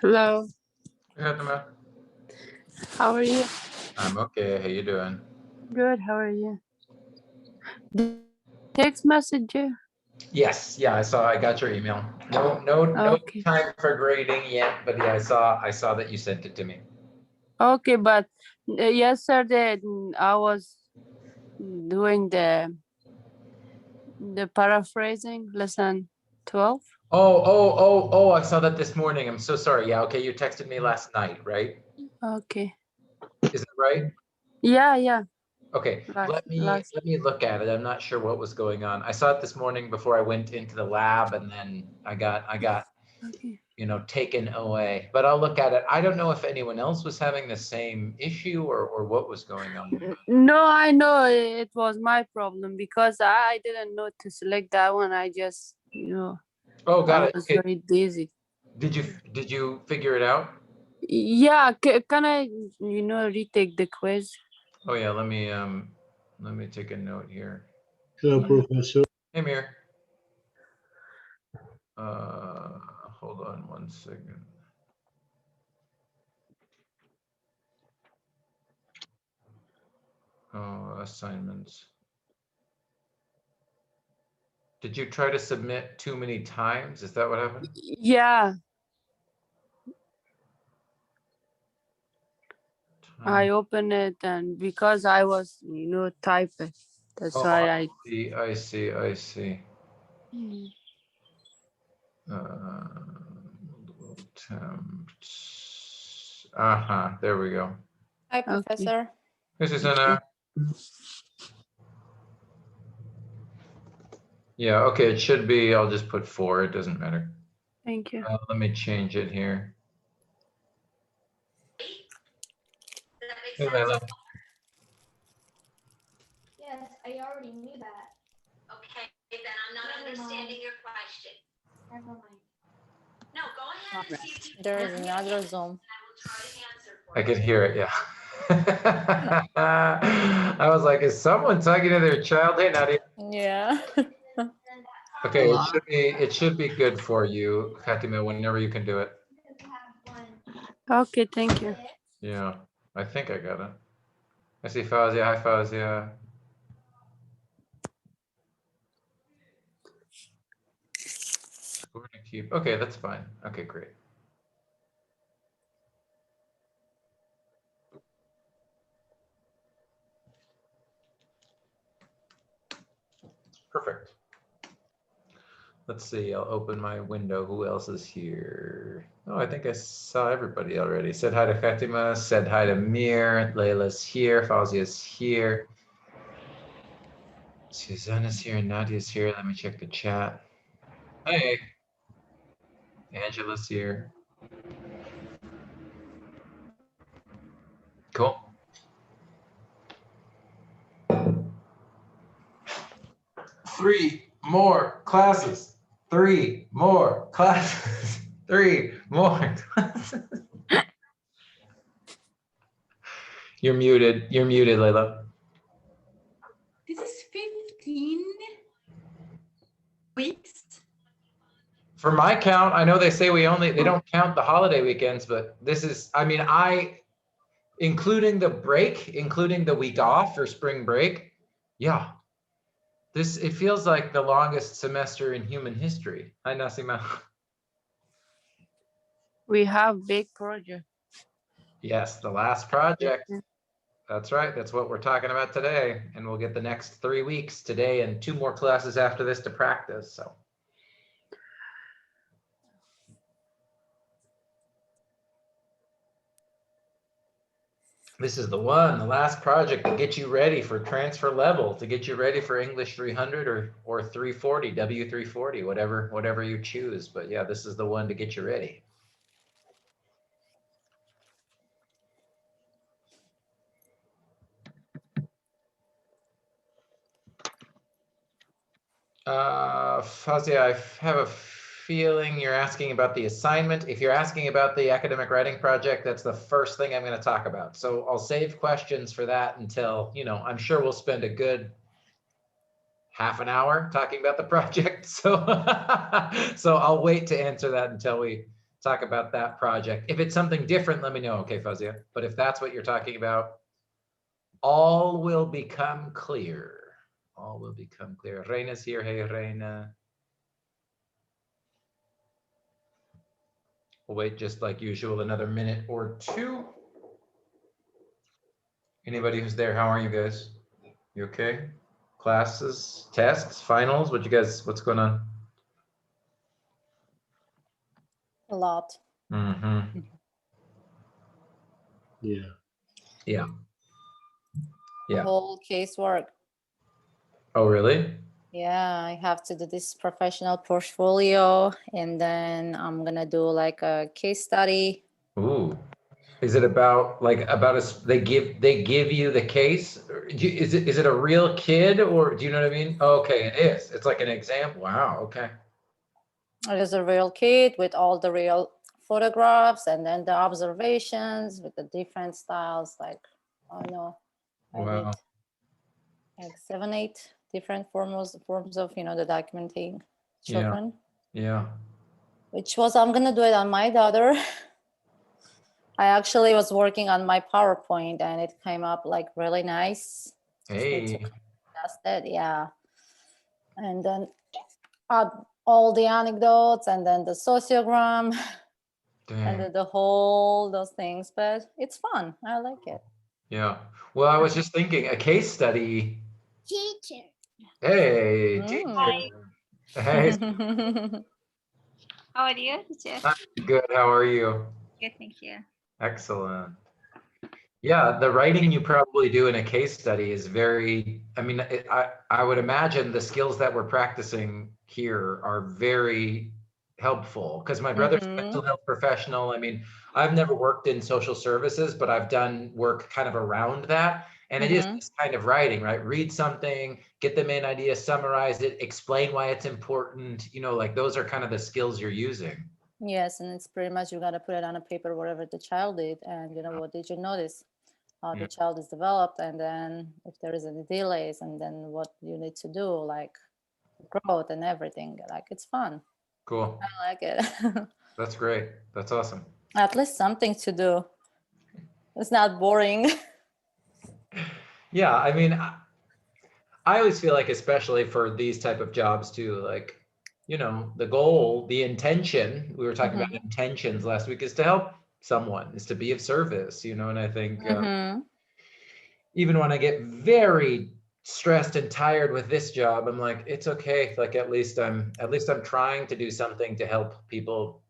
Hello, Fatima. how are you? I'm okay. How you doing? Good, how are you? Text message you? Yes, yeah, I got your email. No Okay. time for grading yet, but yeah, I saw that you sent it to me. Okay, but yesterday I was doing the paraphrasing lesson 12. Oh, I saw that this morning. I'm so sorry. Yeah, okay, you texted me last night, right? Okay. Is that right? Yeah. Okay, Last. let me look at it. I'm not sure what was going on. I saw it this morning before I went into the lab, and then I got Okay. taken away. But I'll look at it. I don't know if anyone else was having the same issue or what was going on. No, I know it was my problem because I didn't know to select that one. I just, Oh, I got it. was Okay. very dizzy. Did you figure it out? Yeah, can I, retake the quiz? Oh yeah, let me take a note here. Hello, Yeah. Professor. Hey Mir. Uh, Hold on one second. Oh, assignments. Did you try to submit too many times? Is that what happened? Yeah, I opened it and because I was, typing, that's Oh, why I see. Mm. Multiple attempts. There we go. Hi, Okay. Professor. Hey, Susanna. Yeah, okay, it should be, I'll just put 4, it doesn't matter. Thank you. Let me change it here. Hey, Layla. Yes, I already knew that. Okay, then I'm not understanding your question. Never mind. No, go ahead and see if you There can is answer another it, Zoom. and I will try to answer for I you. could hear it, yeah. I was like, is someone talking to their child? Hey, Nadia. Yeah. Okay, it should be good for you, Fatima, whenever you can do it. Okay, thank you. Yeah, I think I got it. I see Fazia. Hi, Fazia. Score to keep. Okay, that's fine. Okay, great. Perfect. Let's see, I'll open my window. Who else is here? Oh, I think I saw everybody already. Said hi to Fatima, said hi to Mir. Layla's here, Fauzia's here. Susanna's here, Nadia's here. Let me check the chat. Hey. Angela's here. Cool. Three more classes. 3 more classes. 3 more classes. You're muted. You're muted, Layla. This is 15 weeks. For my count, I know they say they don't count the holiday weekends, but this is, I mean, including the break, including the week off for spring break. Yeah. It feels like the longest semester in human history. Hi, Nasima. We have big project. Yes, the last project. That's right. That's what we're talking about today. And we'll get the next 3 weeks today and 2 more classes after this to practice. So. This is the last project to get you ready for transfer level, to get you ready for English 300 or 340, W340, whatever you choose. But yeah, this is the one to get you ready. Fazia, I have a feeling you're asking about the assignment. If you're asking about the academic writing project, that's the first thing I'm going to talk about. So I'll save questions for that until, I'm sure we'll spend a good half an hour talking about the project. So, so I'll wait to answer that until we talk about that project. If it's something different, let me know, okay, Fazia? But if that's what you're talking about, all will become clear. All will become clear. Reina's here. Hey, Reina. We'll wait just like usual, another minute or two. Anybody who's there, how are you guys? You okay? Classes, tests, finals, what's going on? A lot. Mm-hmm. Yeah. Yeah. Yeah. Whole casework. Oh, really? Yeah, I have to do this professional portfolio, and then I'm gonna do like a case study. Ooh. Is it about they give you the case? Is it a real kid, or do you know what I mean? Okay, it is. It's like an example. Wow. Okay. It is a real kid with all the real photographs, and then the observations with the different styles. Like, I know, I did Wow. like 7, 8 different forms of the documenting Yeah. children. Yeah. Which was, I'm gonna do it on my daughter. I actually was working on my PowerPoint, and it came up like really nice. Hey. That's it, yeah. And then add all the anecdotes, and then the sociogram, and Dang. the whole those things. But it's fun. I like it. Yeah. Well, I was just thinking a case study. Teacher. Hey, Mm. teacher. Hey, How are you, teacher? I'm good. How are you? Good, thank you. Excellent. Yeah, the writing you probably do in a case study is very, I mean, I would imagine the skills that we're practicing here are very helpful because my brother's a mental health professional. I mean, I've never worked in social services, but I've done work kind of around that. And it is this kind of writing, right? Read something, get the main idea, summarize it, explain why it's important. Like those are kind of the skills you're using. Yes, and it's pretty much you got to put it on a paper, whatever the child did, and what did you notice? How the child is developed, and then if there is any delays, and then what you need to do, like growth and everything. Like, it's fun. Cool. I like it. That's great. That's awesome. At least something to do. It's not boring. Yeah, I mean, I always feel like, especially for these type of jobs too, like, the goal, the intention, we were talking about intentions last week, is to help someone, is to be of service, and I think even when I get very stressed and tired with this job, I'm like, it's okay. Like, at least I'm trying to do something to help people,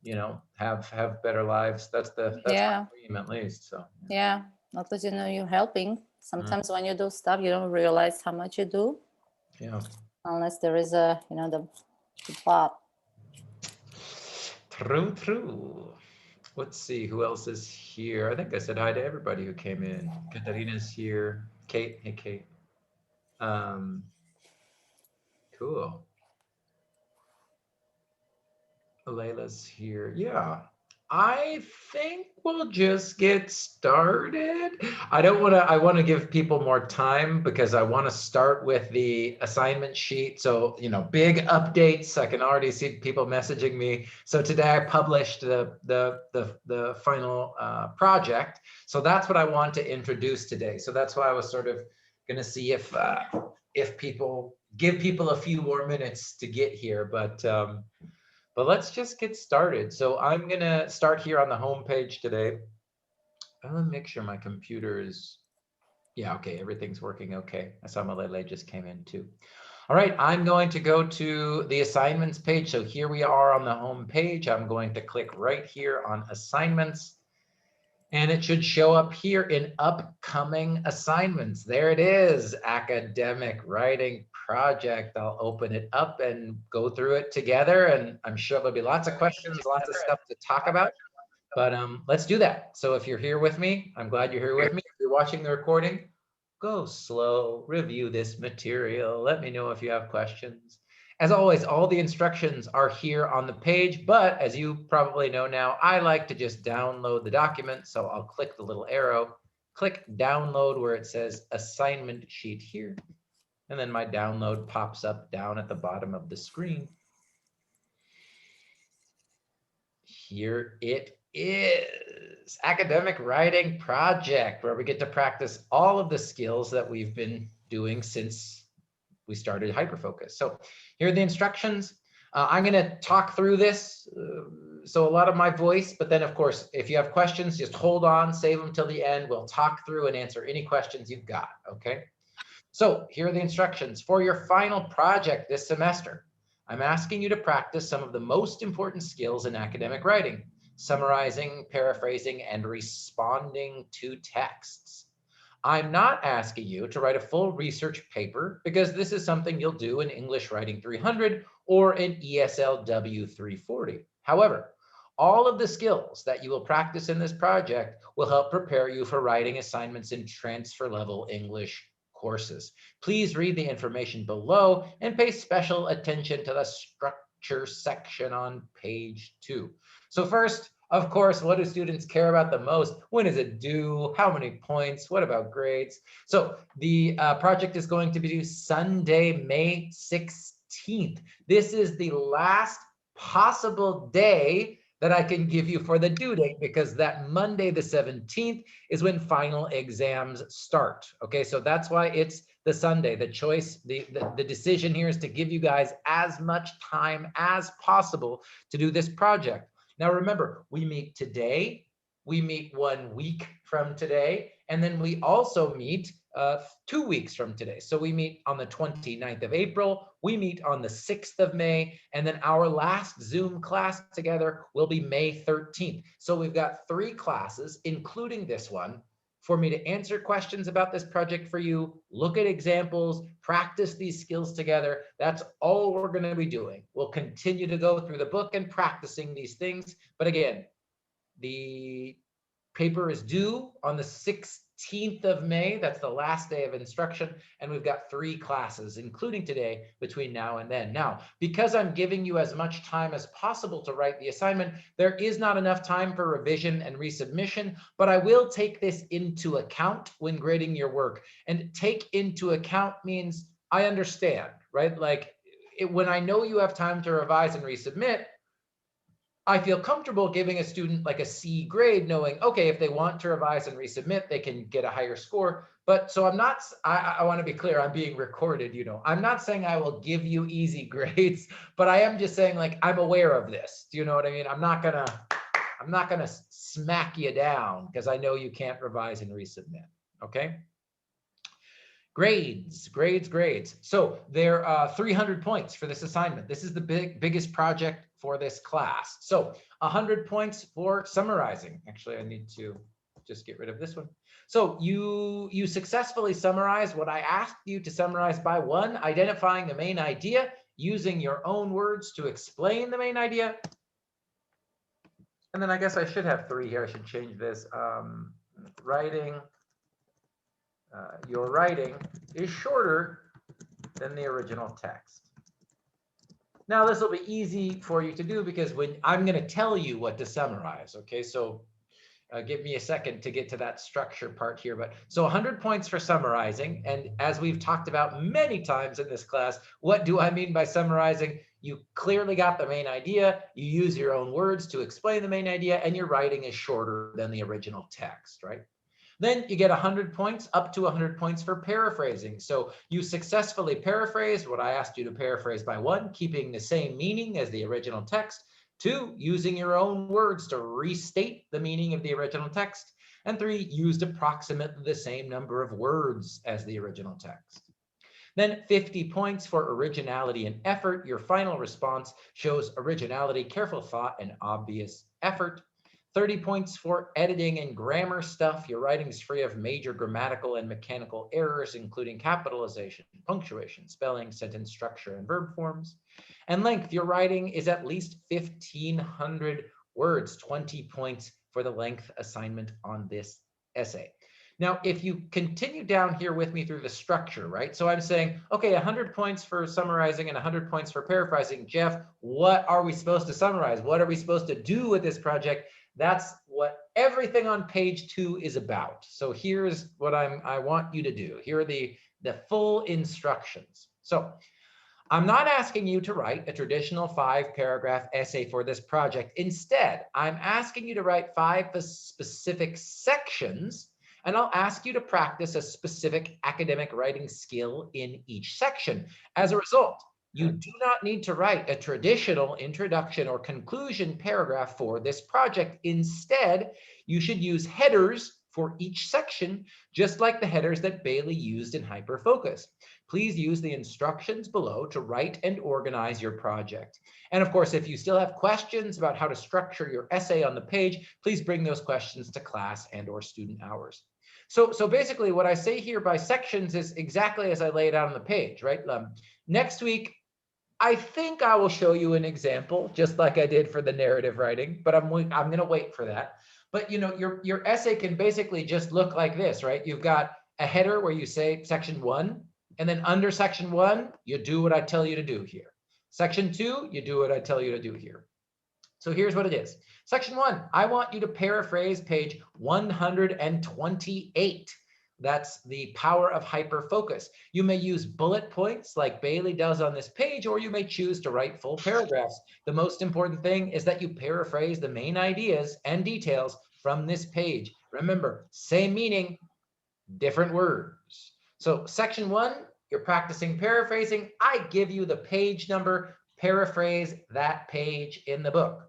have better lives. That's Yeah. my dream, at least. So Yeah. At least you're helping. Sometimes when you do stuff, you don't realize how much you do. yeah. Unless there is a the plot. True. Let's see who else is here. I think I said hi to everybody who came in. Katarina's here. Kate, hey Kate. Cool. Layla's here. Yeah. I think we'll just get started. I want to give people more time because I want to start with the assignment sheet. So, big updates. I can already see people messaging me. So today I published the final project. So that's what I want to introduce today. So that's why I was sort of going to see if people give people a few more minutes to get here, but let's just get started. So I'm gonna start here on the home page today. I'm gonna make sure my computer is, yeah, okay, everything's working okay. I saw Malele just came in too. All right, I'm going to go to the assignments page. So here we are on the home page. I'm going to click right here on assignments. And it should show up here in upcoming assignments. There it is, academic writing project. I'll open it up and go through it together. And I'm sure there'll be lots of questions, lots of stuff to talk about. But let's do that. So if you're here with me, I'm glad you're here with me. If you're watching the recording, go slow, review this material. Let me know if you have questions. As always, all the instructions are here on the page, but as you probably know now, I like to just download the document. So I'll click the little arrow, click download where it says assignment sheet here. And then my download pops up down at the bottom of the screen. Here it is, academic writing project, where we get to practice all of the skills that we've been doing since we started Hyperfocus. So here are the instructions. I'm going to talk through this, so a lot of my voice, but then of course, if you have questions, just hold on, save them till the end. We'll talk through and answer any questions you've got, okay? So here are the instructions. For your final project this semester, I'm asking you to practice some of the most important skills in academic writing: summarizing, paraphrasing, and responding to texts. I'm not asking you to write a full research paper, because this is something you'll do in English Writing 300 or in ESL W340. However, all of the skills that you will practice in this project will help prepare you for writing assignments in transfer level English courses. Please read the information below and pay special attention to the structure section on page 2. So first, of course, what do students care about the most? When is it due? How many points? What about grades? So the project is going to be due Sunday, May 16th. This is the last possible day that I can give you for the due date, because that Monday, the 17th, is when final exams start. Okay, so that's why it's the Sunday. The choice, the decision here is to give you guys as much time as possible to do this project. Now remember, we meet today, we meet 1 week from today, and then we also meet 2 weeks from today. So we meet on the 29th of April, we meet on the 6th of May, and then our last Zoom class together will be May 13th. So we've got 3 classes, including this one, for me to answer questions about this project for you, look at examples, practice these skills together. That's all we're going to be doing. We'll continue to go through the book and practicing these things. But again, the paper is due on the 16th of May. That's the last day of instruction. And we've got 3 classes, including today, between now and then. Now, because I'm giving you as much time as possible to write the assignment, there is not enough time for revision and resubmission, but I will take this into account when grading your work. And take into account means I understand, right? Like when I know you have time to revise and resubmit, I feel comfortable giving a student like a C grade, knowing, okay, if they want to revise and resubmit, they can get a higher score. But so I'm not, I want to be clear, I'm being recorded, you know, I'm not saying I will give you easy grades, but I am just saying, like, I'm aware of this. Do you know what I mean? I'm not gonna smack you down because I know you can't revise and resubmit, okay? Grades. So there are 300 points for this assignment. This is the biggest project for this class. So 100 points for summarizing. Actually, I need to just get rid of this one. So you successfully summarized what I asked you to summarize by 1, identifying the main idea, using your own words to explain the main idea. And then I guess I should have 3 here. I should change this. Your writing is shorter than the original text. Now, this will be easy for you to do because when I'm going to tell you what to summarize, okay? So give me a second to get to that structure part here. But so 100 points for summarizing. And as we've talked about many times in this class, what do I mean by summarizing? You clearly got the main idea, you use your own words to explain the main idea, and your writing is shorter than the original text, right? Then you get 100 points, up to 100 points for paraphrasing. So you successfully paraphrased what I asked you to paraphrase by 1, keeping the same meaning as the original text. 2, using your own words to restate the meaning of the original text. And 3, used approximately the same number of words as the original text. Then 50 points for originality and effort. Your final response shows originality, careful thought, and obvious effort. 30 points for editing and grammar stuff. Your writing is free of major grammatical and mechanical errors, including capitalization, punctuation, spelling, sentence structure, and verb forms. And length, your writing is at least 1,500 words, 20 points for the length assignment on this essay. Now, if you continue down here with me through the structure, right? So I'm saying, okay, 100 points for summarizing and 100 points for paraphrasing. Jeff, what are we supposed to summarize? What are we supposed to do with this project? That's what everything on page 2 is about. So here's what I want you to do. Here are the full instructions. So I'm not asking you to write a traditional 5-paragraph essay for this project. Instead, I'm asking you to write 5 specific sections, and I'll ask you to practice a specific academic writing skill in each section. As a result, you do not need to write a traditional introduction or conclusion paragraph for this project. Instead, you should use headers for each section, just like the headers that Bailey used in Hyperfocus. Please use the instructions below to write and organize your project. And of course, if you still have questions about how to structure your essay on the page, please bring those questions to class and/or student hours. So basically what I say here by sections is exactly as I lay it out on the page, right? Next week, I think I will show you an example, just like I did for the narrative writing, but I'm going to wait for that. But you know, your essay can basically just look like this, right? You've got a header where you say section 1, and then under section 1, you do what I tell you to do here. Section 2, you do what I tell you to do here. So here's what it is. Section 1, I want you to paraphrase page 128. That's the power of hyperfocus. You may use bullet points like Bailey does on this page, or you may choose to write full paragraphs. The most important thing is that you paraphrase the main ideas and details from this page. Remember, same meaning, different words. So section 1, you're practicing paraphrasing. I give you the page number, paraphrase that page in the book.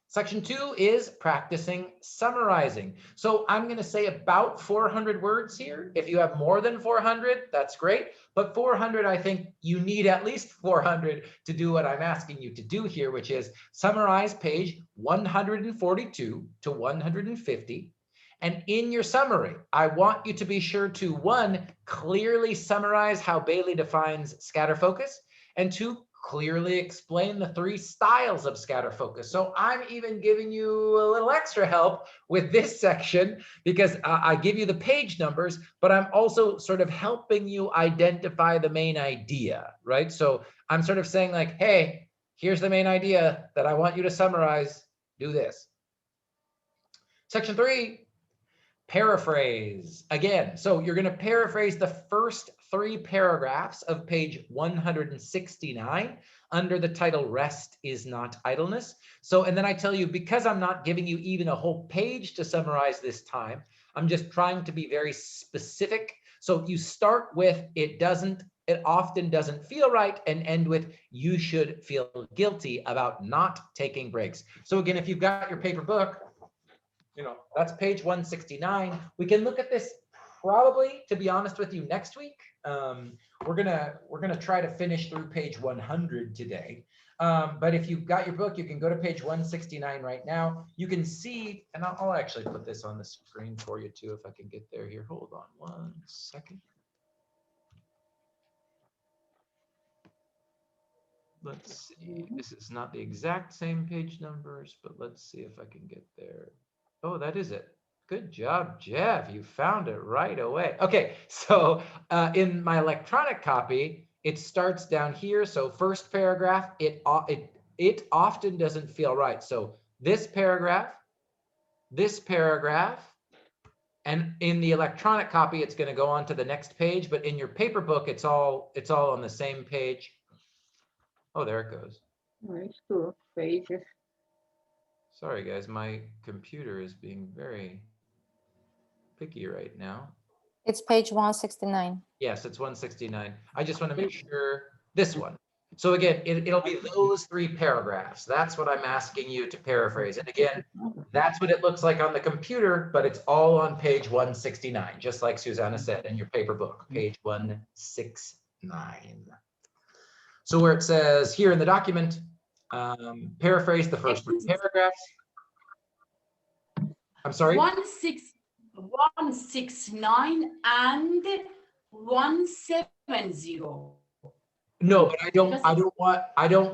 Section 2 is practicing summarizing. So I'm going to say about 400 words here. If you have more than 400, that's great. But 400, I think you need at least 400 to do what I'm asking you to do here, which is summarize page 142 to 150. And in your summary, I want you to be sure to, 1, clearly summarize how Bailey defines scatter focus, and 2, clearly explain the 3 styles of scatter focus. So I'm even giving you a little extra help with this section because I give you the page numbers, but I'm also sort of helping you identify the main idea, right? So I'm sort of saying like, hey, here's the main idea that I want you to summarize, do this. Section 3, paraphrase again. So you're going to paraphrase the first 3 paragraphs of page 169 under the title Rest is Not Idleness. So, and then I tell you, because I'm not giving you even a whole page to summarize this time, I'm just trying to be very specific. So you start with it often doesn't feel right, and end with you should feel guilty about not taking breaks. So again, if you've got your paper book, you know, that's page 169. We can look at this probably, to be honest with you, next week. We're gonna try to finish through page 100 today. But if you've got your book, you can go to page 169 right now. You can see, and I'll actually put this on the screen for you too, if I can get there here. Hold on 1 second. Let's see, this is not the exact same page numbers, but let's see if I can get there. Oh, that is it. Good job, Jeff. You found it right away. Okay, so in my electronic copy, it starts down here. So first paragraph, it often doesn't feel right. So this paragraph, and in the electronic copy, it's going to go on to the next page. But in your paper book, it's all on the same page. Oh, there it goes. Nice 2 pages. Sorry, guys, my computer is being very picky right now. It's page 169. Yes, it's 169. I just want to make sure this one. So again, it'll be those 3 paragraphs. That's what I'm asking you to paraphrase. And again, that's what it looks like on the computer, but it's all on page 169, just like Susanna said in your paper book, page 169. So where it says here in the document, paraphrase the first 3 paragraphs. I'm sorry? 169 and 170. No, but I don't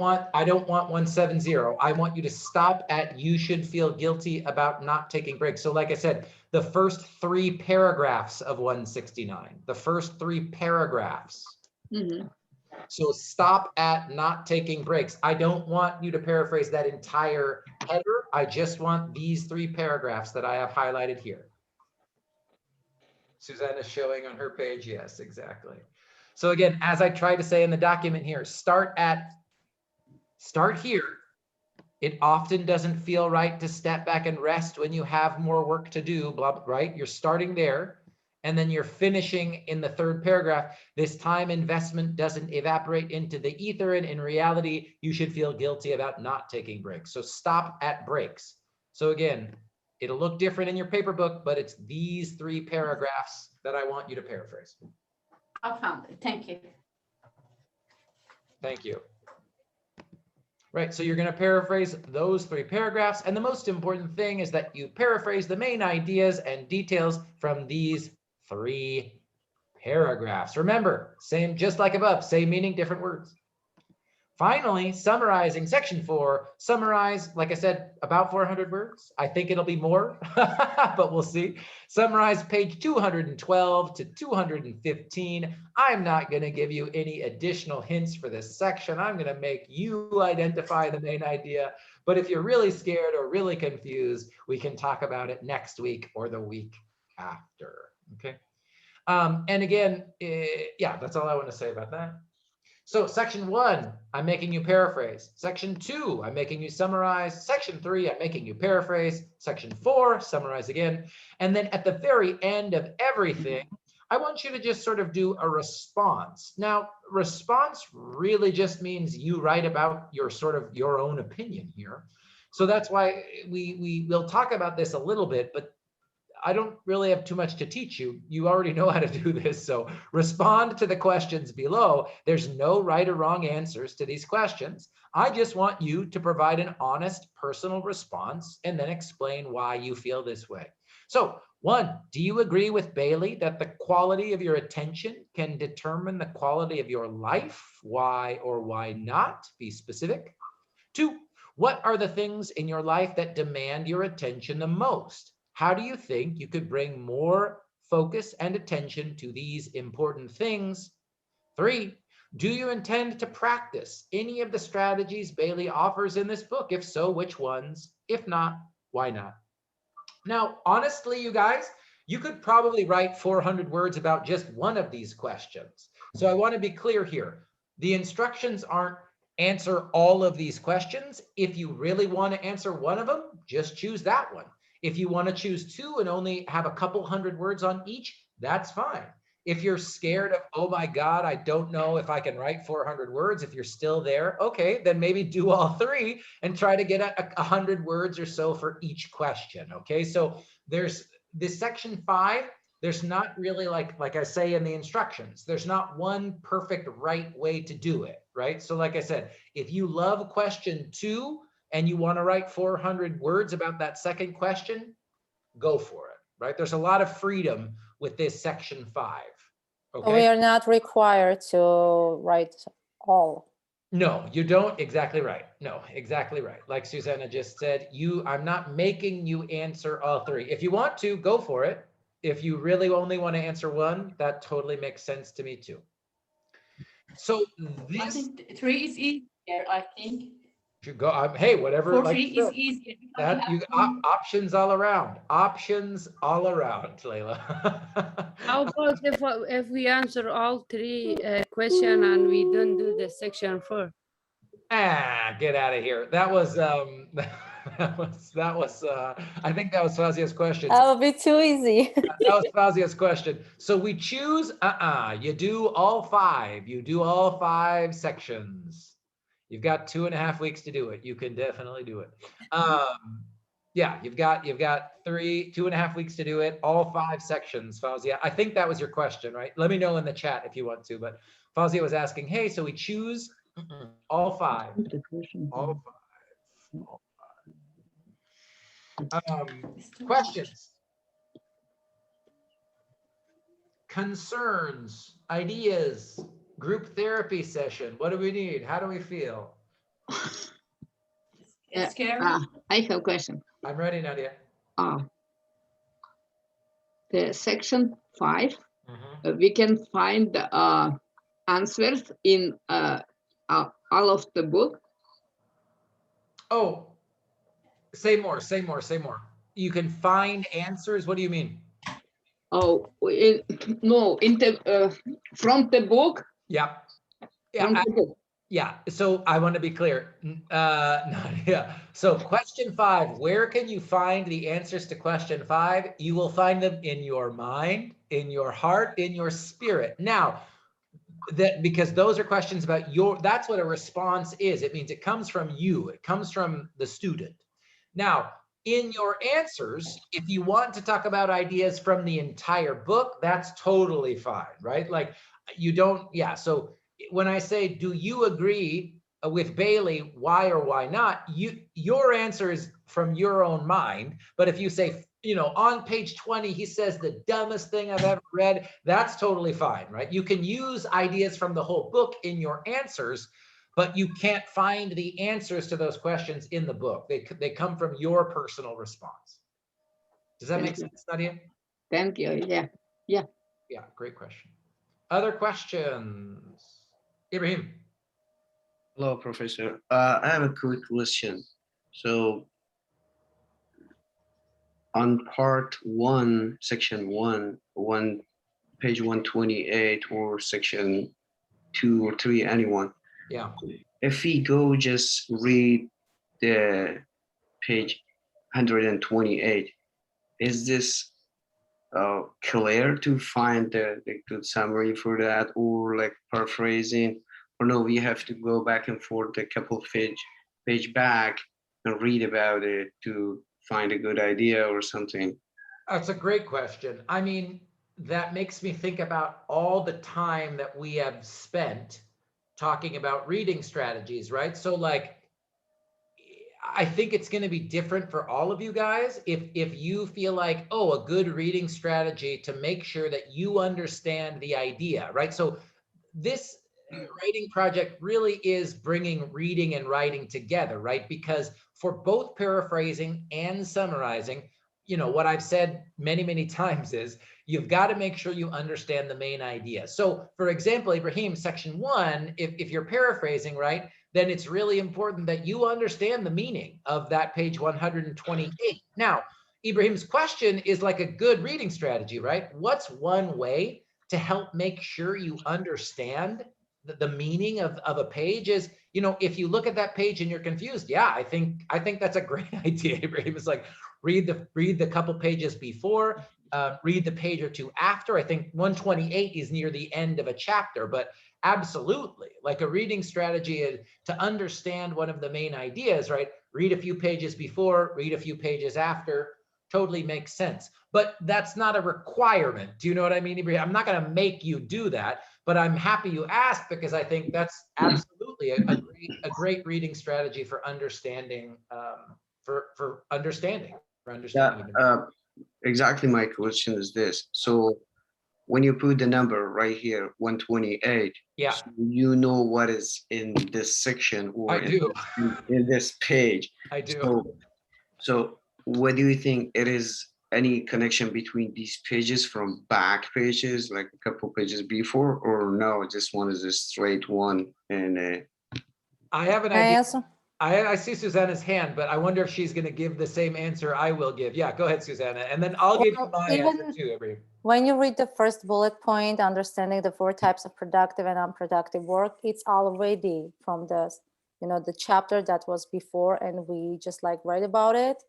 want 170. I want you to stop at you should feel guilty about not taking breaks. So like I said, the first 3 paragraphs of 169, the first 3 paragraphs. Mm-hmm. So stop at not taking breaks. I don't want you to paraphrase that entire header. I just want these 3 paragraphs that I have highlighted here. Susanna's showing on her page. Yes, exactly. So again, as I try to say in the document here, start here. It often doesn't feel right to step back and rest when you have more work to do, blah, blah, right? You're starting there, and then you're finishing in the third paragraph. This time investment doesn't evaporate into the ether, and in reality, you should feel guilty about not taking breaks. So stop at breaks. So again, it'll look different in your paper book, but it's these 3 paragraphs that I want you to paraphrase. I found it. Thank you. Thank you. Right, so you're going to paraphrase those 3 paragraphs. And the most important thing is that you paraphrase the main ideas and details from these 3 paragraphs. Remember, same, just like above, same meaning, different words. Finally, summarizing section 4, summarize, like I said, about 400 words. I think it'll be more, but we'll see. Summarize page 212 to 215. I'm not going to give you any additional hints for this section. I'm going to make you identify the main idea. But if you're really scared or really confused, we can talk about it next week or the week after. Okay. And again, yeah, that's all I want to say about that. So section 1, I'm making you paraphrase. Section 2, I'm making you summarize. Section 3, I'm making you paraphrase. Section 4, summarize again. And then at the very end of everything, I want you to just sort of do a response. Now, response really just means you write about your sort of your own opinion here. So that's why we'll talk about this a little bit, but I don't really have too much to teach you. You already know how to do this. So respond to the questions below. There's no right or wrong answers to these questions. I just want you to provide an honest personal response and then explain why you feel this way. So 1, do you agree with Bailey that the quality of your attention can determine the quality of your life? Why or why not? Be specific. 2, what are the things in your life that demand your attention the most? How do you think you could bring more focus and attention to these important things? 3, do you intend to practice any of the strategies Bailey offers in this book? If so, which ones? If not, why not? Now, honestly, you guys, you could probably write 400 words about just one of these questions. So I want to be clear here. The instructions aren't answer all of these questions. If you really want to answer one of them, just choose that one. If you want to choose 2 and only have a couple hundred words on each, that's fine. If you're scared of, oh my God, I don't know if I can write 400 words, if you're still there, okay, then maybe do all 3 and try to get 100 words or so for each question, okay? So there's this section 5, there's not really like I say in the instructions, there's not one perfect right way to do it, right? So like I said, if you love question 2, and you want to write 400 words about that second question, go for it, right? There's a lot of freedom with this section 5, okay? We are not required to write all. No, you don't. Exactly right. No, exactly right. Like Susanna just said, I'm not making you answer all 3. If you want to, go for it. If you really only want to answer 1, that totally makes sense to me too. So this, I think 3 is easier, I think. you go, hey, whatever. 4, like 3 is easier. that you options all around. Options all around, Layla. How about if we answer all 3 questions and we don't do the section 4? Get out of here. That was I think that was Fazia's question. That would be too easy. That was Fazia's question. So we choose, you do all 5. You do all 5 sections. You've got 2.5 weeks to do it. You can definitely do it. Yeah, you've got 2.5 weeks to do it. All 5 sections, Fazia. I think that was your question, right? Let me know in the chat if you want to. But Fazia was asking, hey, so we choose all 5. All 5. Questions? Concerns, ideas, group therapy session. What do we need? How do we feel? It's scary. I have a question. I'm ready, Nadia. The section 5, we can find answers in all of the book. Oh, say more. You can find answers. What do you mean? Oh, no, from the book. Yeah. From Yeah. the book. Yeah, so I want to be clear. Nadia. So question 5, where can you find the answers to question 5? You will find them in your mind, in your heart, in your spirit. Now, because those are questions about that's what a response is. It means it comes from you. It comes from the student. Now, in your answers, if you want to talk about ideas from the entire book, that's totally fine, right? Like you don't, yeah. So when I say, do you agree with Bailey, why or why not? Your answer is from your own mind. But if you say, on page 20, he says the dumbest thing I've ever read, that's totally fine, right? You can use ideas from the whole book in your answers, but you can't find the answers to those questions in the book. They come from your personal response. Does that make sense, Nadia? Thank you. Yeah. Yeah, great question. Other questions? Ibrahim. Hello, Professor. I have a quick question. So on part 1, section 1, page 128, or section 2 or 3, anyone. Yeah. If we go just read the page 128, is this clear to find the good summary for that, or like paraphrasing, or no, we have to go back and forth a couple page back and read about it to find a good idea or something? That's a great question. I mean, that makes me think about all the time that we have spent talking about reading strategies, right? So like, I think it's going to be different for all of you guys. If you feel like, oh, a good reading strategy to make sure that you understand the idea, right? So this writing project really is bringing reading and writing together, right? Because for both paraphrasing and summarizing, what I've said many, many times is you've got to make sure you understand the main idea. So for example, Ibrahim, section 1, if you're paraphrasing, right, then it's really important that you understand the meaning of that page 128. Now, Ibrahim's question is like a good reading strategy, right? What's one way to help make sure you understand the meaning of a page is, if you look at that page and you're confused, yeah, I think that's a great idea, Ibrahim. It's like, read the couple pages before, read the page or two after. I think 128 is near the end of a chapter, but absolutely, like a reading strategy is to understand one of the main ideas, right? Read a few pages before, read a few pages after. Totally makes sense. But that's not a requirement. Do you know what I mean, Ibrahim? I'm not going to make you do that, but I'm happy you asked because I think that's absolutely a great reading strategy for understanding, for understanding. Yeah, exactly. My question is this. So when you put the number right here, 128, yeah, so you know what is in this section or in this page. I do. So what do you think it is? Any connection between these pages from back pages, like a couple pages before, or no, just one is a straight one? And I have an Can I idea. answer? I see Susanna's hand, but I wonder if she's going to give the same answer I will give. Yeah, go ahead, Susanna. And then I'll give you my answer too, Ibrahim. When you read the first bullet point, understanding the 4 types of productive and unproductive work, it's already from the chapter that was before, and we just like write about it.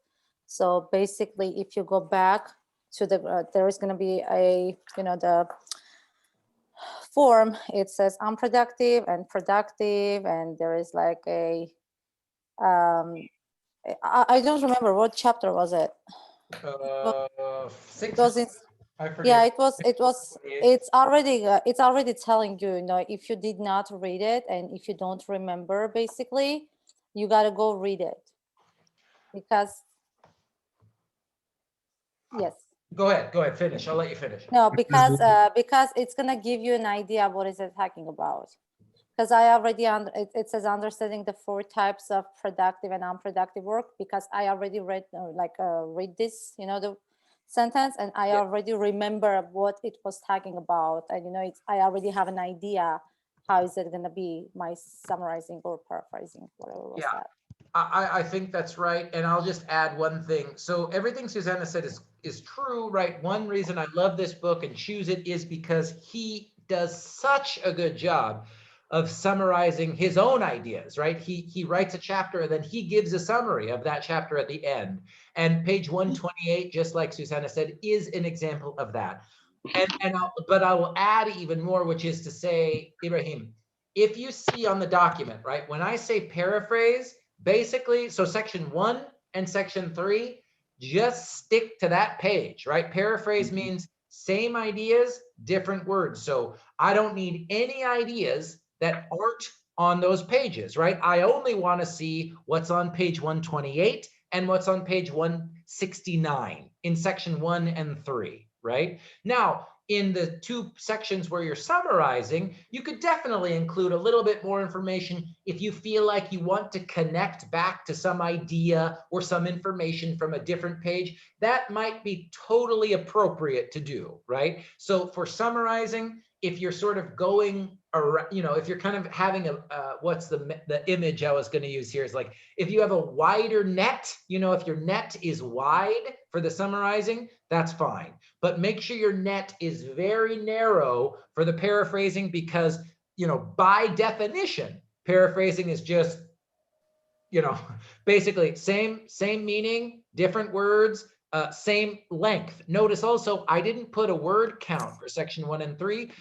So basically, if you go back to there is going to be the form. It says unproductive and productive, and there is like a I don't remember what chapter was it. 6. It was in, I forget. yeah, it's already telling you, if you did not read it and if you don't remember, basically, you got to go read it. Because, yes. Go ahead, finish. I'll let you finish. No, because it's going to give you an idea what is it talking about. Because I already, it says understanding the 4 types of productive and unproductive work, because I already read this, the sentence, and I already remember what it was talking about. And, I already have an idea how is it going to be my summarizing or paraphrasing, whatever was that. I think that's right. And I'll just add one thing. So everything Susanna said is true, right? One reason I love this book and choose it is because he does such a good job of summarizing his own ideas, right? He writes a chapter and then he gives a summary of that chapter at the end. And page 128, just like Susanna said, is an example of that. But I will add even more, which is to say, Ibrahim, if you see on the document, right, when I say paraphrase, basically, so section 1 and section 3, just stick to that page, right? Paraphrase means same ideas, different words. So I don't need any ideas that aren't on those pages, right? I only want to see what's on page 128 and what's on page 169 in section 1 and 3, right? Now, in the 2 sections where you're summarizing, you could definitely include a little bit more information if you feel like you want to connect back to some idea or some information from a different page. That might be totally appropriate to do, right? So for summarizing, if you're sort of going around, you know, if you're kind of having a, what's the image I was going to use here is like, if you have a wider net, you know, if your net is wide for the summarizing, that's fine. But make sure your net is very narrow for the paraphrasing because, you know, by definition, paraphrasing is just, you know, basically same meaning, different words, same length. Notice also, I didn't put a word count for section 1 and 3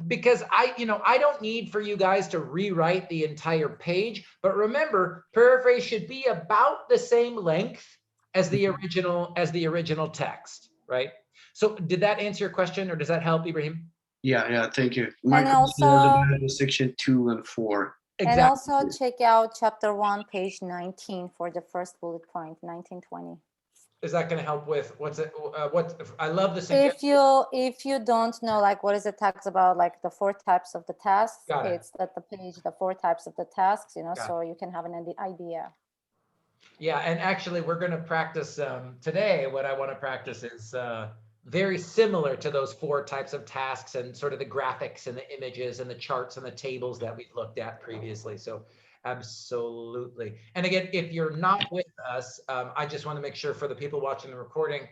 because I don't need for you guys to rewrite the entire page, but remember, paraphrase should be about the same length as the original text, right? So did that answer your question or does that help, Ibrahim? Yeah, thank you. My And question also- was about section 2 and 4. And also check out chapter 1, page 19 for the first bullet point, 1920. Is that going to help with what's it? I love the suggestion. If you don't know, like, what is the task about, like the 4 types of the tasks, Got it. it's at the page, the 4 types of the tasks, you know, Got so you can have an idea. Yeah, and actually we're going to practice today. What I want to practice is very similar to those 4 types of tasks and sort of the graphics and the images and the charts and the tables that we've looked at previously. So absolutely. And again, if you're not with us, I just want to make sure for the people watching the recording,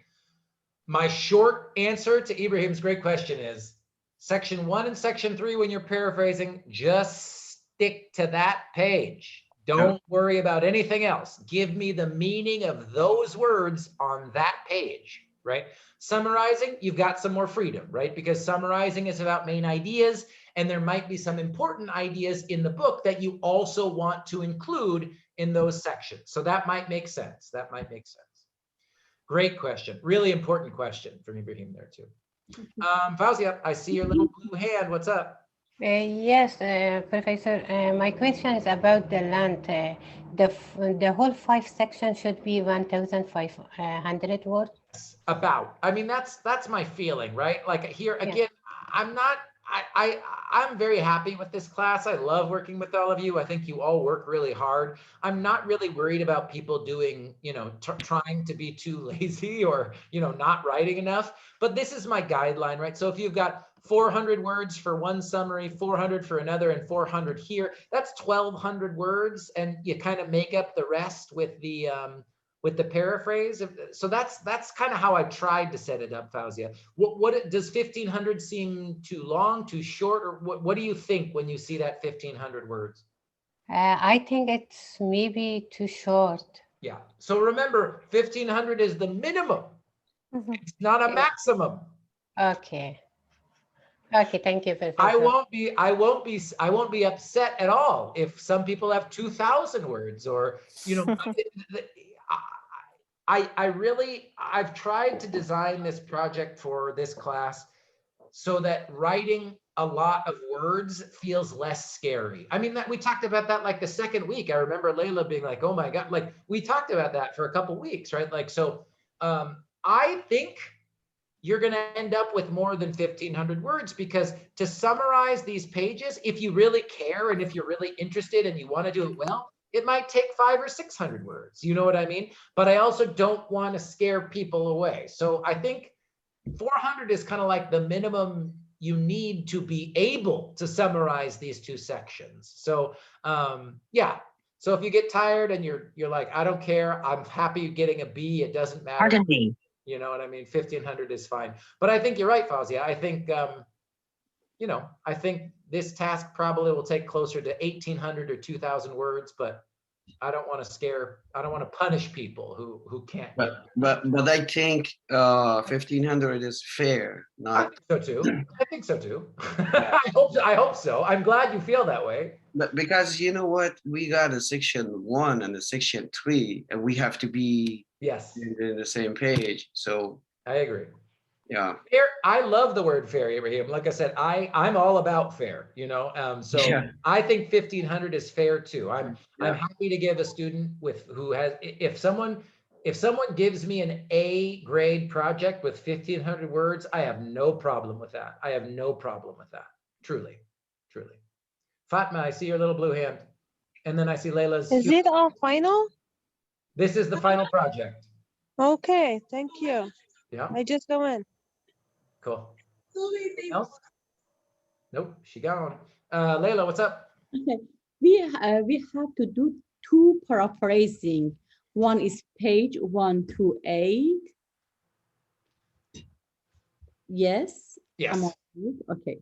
my short answer to Ibrahim's great question is section 1 and section 3, when you're paraphrasing, just stick to that page. Don't worry about anything else. Give me the meaning of those words on that page, right? Summarizing, you've got some more freedom, right? Because summarizing is about main ideas, and there might be some important ideas in the book that you also want to include in those sections. So that might make sense. That might make sense. Great question. Really important question from Ibrahim there too. Fauzia, I see your little blue hand. What's up? Yes, Professor, my question is about the land. The whole 5 sections should be 1,500 words. About. I mean, that's my feeling, right? Like here again, I'm very happy with this class. I love working with all of you. I think you all work really hard. I'm not really worried about people doing, you know, trying to be too lazy or, you know, not writing enough. But this is my guideline, right? So if you've got 400 words for one summary, 400 for another, and 400 here, that's 1,200 words, and you kind of make up the rest with the paraphrase. So that's kind of how I tried to set it up, Fauzia. What does 1,500 seem too long, too short, or what do you think when you see that 1,500 words? I think it's maybe too short. Yeah. So remember, 1,500 is the minimum. It's not a maximum. Okay. Okay, thank you, Professor. I won't be upset at all if some people have 2,000 words, or, you know, I've tried to design this project for this class so that writing a lot of words feels less scary. I mean, that we talked about that like the second week. I remember Layla being like, oh my God, like we talked about that for a couple weeks, right? Like, so I think you're going to end up with more than 1,500 words, because to summarize these pages, if you really care and if you're really interested and you want to do it well, it might take 500 or 600 words. You know what I mean? But I also don't want to scare people away. So I think 400 is kind of like the minimum you need to be able to summarize these 2 sections. So yeah, So if you get tired and you're like, I don't care, I'm happy getting a B, it doesn't matter. Pardon me. You know what I mean? 1,500 is fine. But I think you're right, Fawzia. I think, you know, I think this task probably will take closer to 1,800 or 2,000 words, but I don't want to punish people who can't get. But I think 1,500 is fair, I not. think so too. I think so too. I hope so. I'm glad you feel that way. But because you know what, we got a section 1 and a section 3, and we have to be Yes, in the same page. So I agree. yeah. Fair, I love the word fair, Ibrahim. Like I said, I'm all about fair, you know. So Yeah. I think 1,500 is fair too. I'm Yeah. happy to give a student who has, if someone gives me an A grade project with 1,500 words, I have no problem with that. I have no problem with that. Truly. Fatma, I see your little blue hand. And then I see Layla's. Is it all final? This is the final project. Okay, thank you. Yeah, I just go in. cool. Else? Nope, she gone. Layla, what's up? Okay, we have to do 2 paraphrasing. One is page 1 to 8. Yes. Yes. I'm on it. Okay.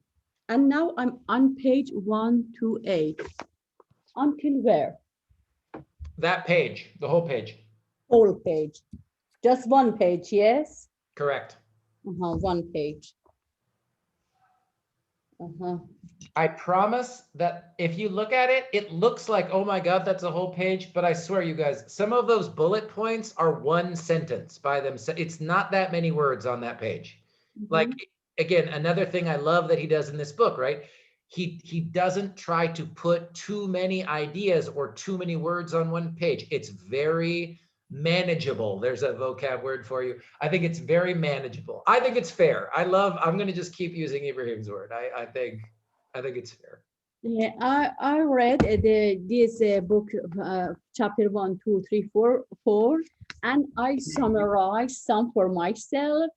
And now I'm on page 1 to 8. Until where? That page, the whole page. Whole page. Just 1 page, yes? Correct. 1 page. I promise that if you look at it, it looks like, oh my God, that's a whole page. But I swear, you guys, some of those bullet points are 1 sentence by themselves. It's not that many words on that page. Like, again, another thing I love that he does in this book, right? He doesn't try to put too many ideas or too many words on 1 page. It's very manageable. There's a vocab word for you. I think it's very manageable. I think it's fair. I'm going to just keep using Ibrahim's word. I think it's fair. Yeah, I read this book, chapter 1, 2, 3, 4, and I summarized some for myself.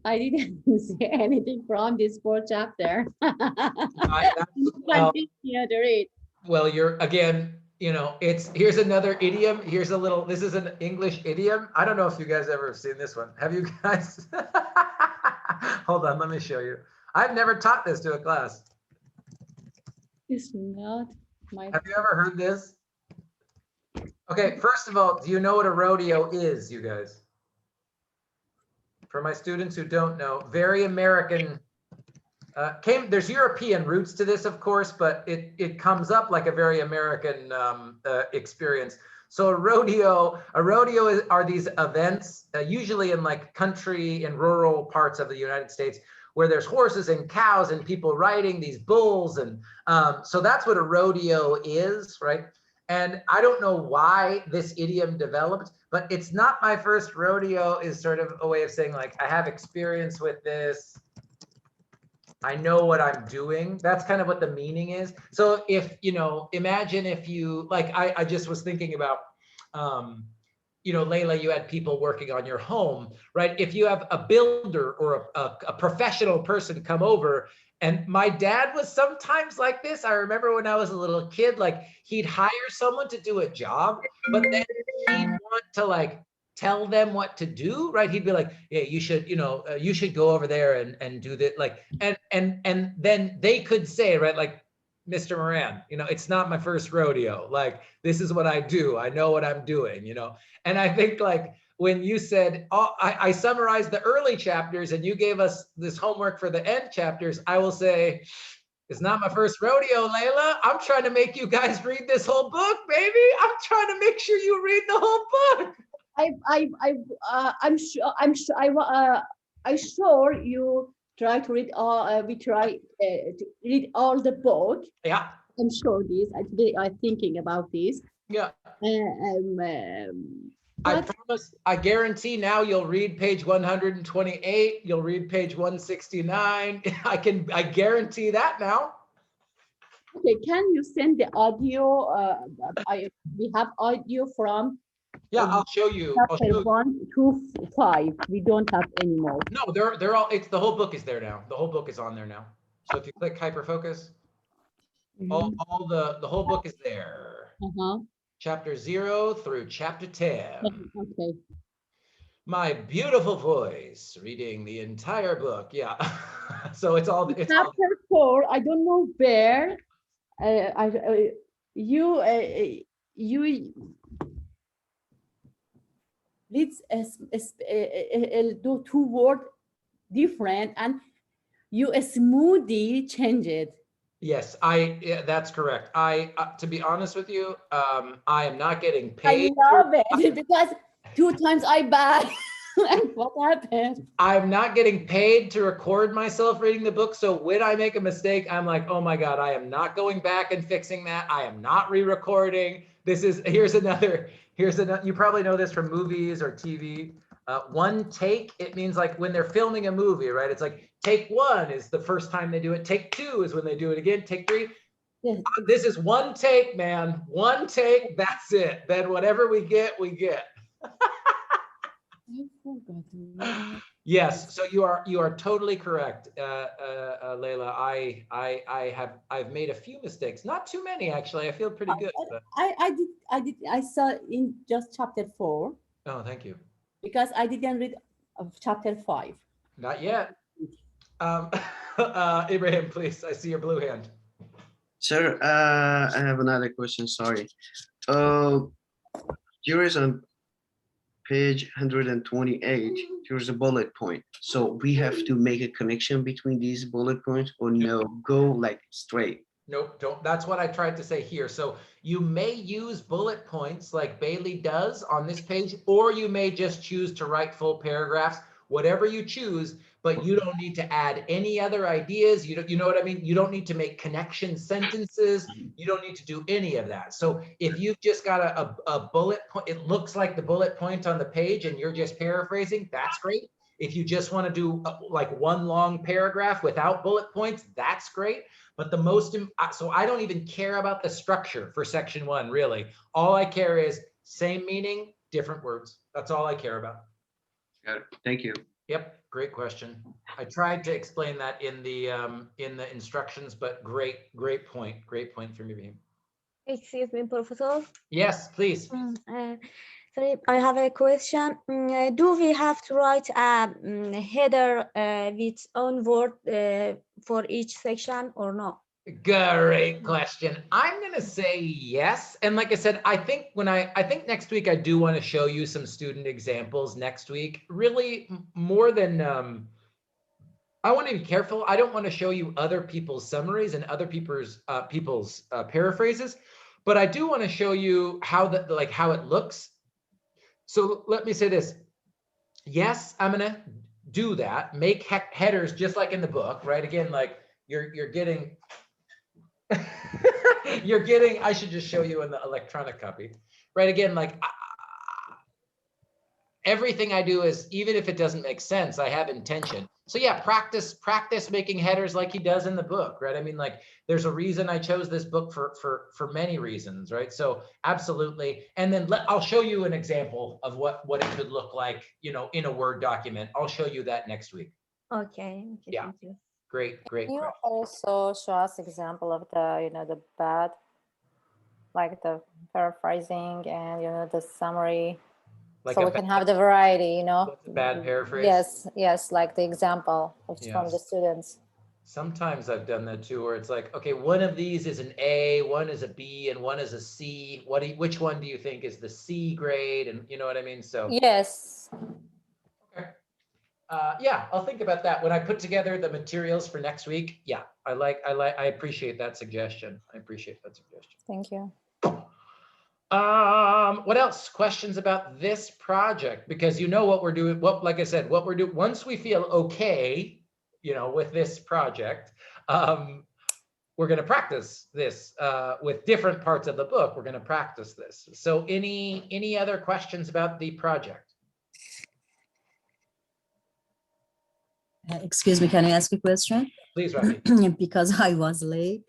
I didn't see anything from this 4th chapter. Continue to read. Well, you're again, you know, here's another idiom. This is an English idiom. I don't know if you guys ever have seen this one. Have you guys? Hold on, let me show you. I've never taught this to a class. It's not my. Have you ever heard this? Okay, first of all, do you know what a rodeo is, you guys? For my students who don't know, very American, there's European roots to this, of course, but it comes up like a very American experience. So a rodeo are these events, usually in like country and rural parts of the United States, where there's horses and cows and people riding these bulls. And so that's what a rodeo is, right? And I don't know why this idiom developed, but it's not my first rodeo is sort of a way of saying like, I have experience with this. I know what I'm doing. That's kind of what the meaning is. So if, you know, imagine if you, like, I just was thinking about, you know, Layla, you had people working on your home, right? If you have a builder or a professional person come over, and my dad was sometimes like this. I remember when I was a little kid, like he'd hire someone to do a job, but then he'd want to like tell them what to do, right? He'd be like, yeah, you should, you know, you should go over there and do that. Like, and then they could say, right, like, Mr. Moran, you know, it's not my first rodeo. Like, this is what I do. I know what I'm doing, you know? And I think like when you said, oh, I summarized the early chapters and you gave us this homework for the end chapters, I will say, it's not my first rodeo, Layla. I'm trying to make you guys read this whole book, baby. I'm trying to make sure you read the whole book. I'm sure you try to read all. We try to read all the book. Yeah. I'm sure this. I'm thinking about this. Yeah. I promise. I guarantee now you'll read page 128. You'll read page 169. I guarantee that now. Okay. Can you send the audio? We have audio from. Yeah, I'll show you. Chapter 1 to 5. We don't have any more. No, they're all. It's the whole book is there now. The whole book is on there now. So if you click hyperfocus. All the whole book is there. Chapter 0 through chapter 10. Okay. My beautiful voice reading the entire book. Yeah. So it's all Chapter 4, I don't know where. You let's do two word different and you smoothie change it. Yes, yeah, that's correct. To be honest with you, I am not getting I paid. love it because 2 times I buy. And what happened? I'm not getting paid to record myself reading the book. So when I make a mistake, I'm like, oh my God, I am not going back and fixing that. I am not re-recording. Here's another, you probably know this from movies or TV. One take, it means like when they're filming a movie, right? It's like take 1 is the first time they do it. Take 2 is when they do it again. Take 3. Yes. This is 1 take, man. 1 take, that's it. Then whatever we get, we get. I forgot. Yes, so you are totally correct, Leila. I've made a few mistakes, not too many actually. I feel pretty good. But... I saw in just chapter 4. Oh, thank you. Because I didn't read of chapter 5. Not yet. Ibrahim, please. I see your blue hand. Sir, I have another question. Sorry. Here is on page 128. Here's a bullet point. So we have to make a connection between these bullet points, or no? Go like straight. Nope, don't. That's what I tried to say here. So you may use bullet points like Bailey does on this page, or you may just choose to write full paragraphs, whatever you choose, but you don't need to add any other ideas. You know what I mean? You don't need to make connection sentences. You don't need to do any of that. So if you've just got a bullet point, it looks like the bullet point on the page and you're just paraphrasing, that's great. If you just want to do like 1 long paragraph without bullet points, that's great. But the most, so I don't even care about the structure for section 1, really. All I care is same meaning, different words. That's all I care about. Got it. Thank you. Yep, great question. I tried to explain that in the instructions, but great point from Ibrahim. Excuse me, Professor. Yes, please. Sorry, I have a question. Do we have to write a header with own word for each section or no? Great question. I'm gonna say yes. And like I said, I think next week I do want to show you some student examples next week. Really more than I want to be careful. I don't want to show you other people's summaries and other people's paraphrases, but I do want to show you how it looks. So let me say this. Yes, I'm gonna do that. Make headers just like in the book, right? Again, like you're getting I should just show you in the electronic copy, right? Again, like everything I do is, even if it doesn't make sense, I have intention. So yeah, practice making headers like he does in the book, right? I mean, like there's a reason I chose this book for many reasons, right? So absolutely. And then I'll show you an example of what it could look like, in a Word document. I'll show you that next week. Okay. Yeah. Thank you. Great. Can you also show us example of the, the bad, like the paraphrasing and, the summary, like so we can have the variety, Bad paraphrase? Yes, like the example from the students. Sometimes I've done that too, where it's like, okay, one of these is an A, one is a B, and one is a C. Which one do you think is the C grade? And you know what I mean? So yes. Okay. Yeah, I'll think about that when I put together the materials for next week. Yeah, I appreciate that suggestion. Thank you. What else? Questions about this project? Because what we're doing, like I said, what we're doing, once we feel okay, with this project, we're going to practice this with different parts of the book. We're going to practice this. So any other questions about the project? Excuse me, can I ask a question? Please, Rafi. Because I was late,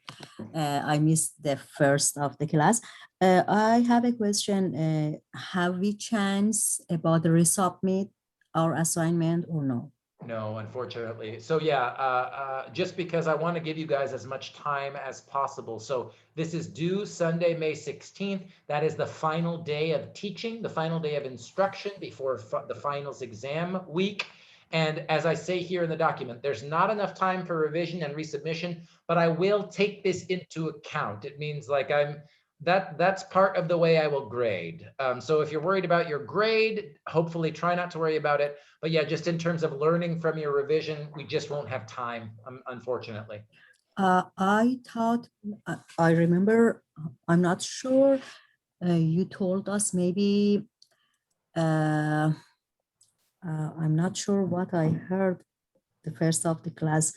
I missed the first of the class. I have a question. Have we chance about the resubmit our assignment or no? No, unfortunately. So yeah, just because I want to give you guys as much time as possible. So this is due Sunday, May 16th. That is the final day of teaching, the final day of instruction before the finals exam week. And as I say here in the document, there's not enough time for revision and resubmission, but I will take this into account. It means like that's part of the way I will grade. So if you're worried about your grade, hopefully try not to worry about it. But yeah, just in terms of learning from your revision, we just won't have time, unfortunately. I thought, I remember, I'm not sure, you told us maybe, I'm not sure what I heard the first of the class.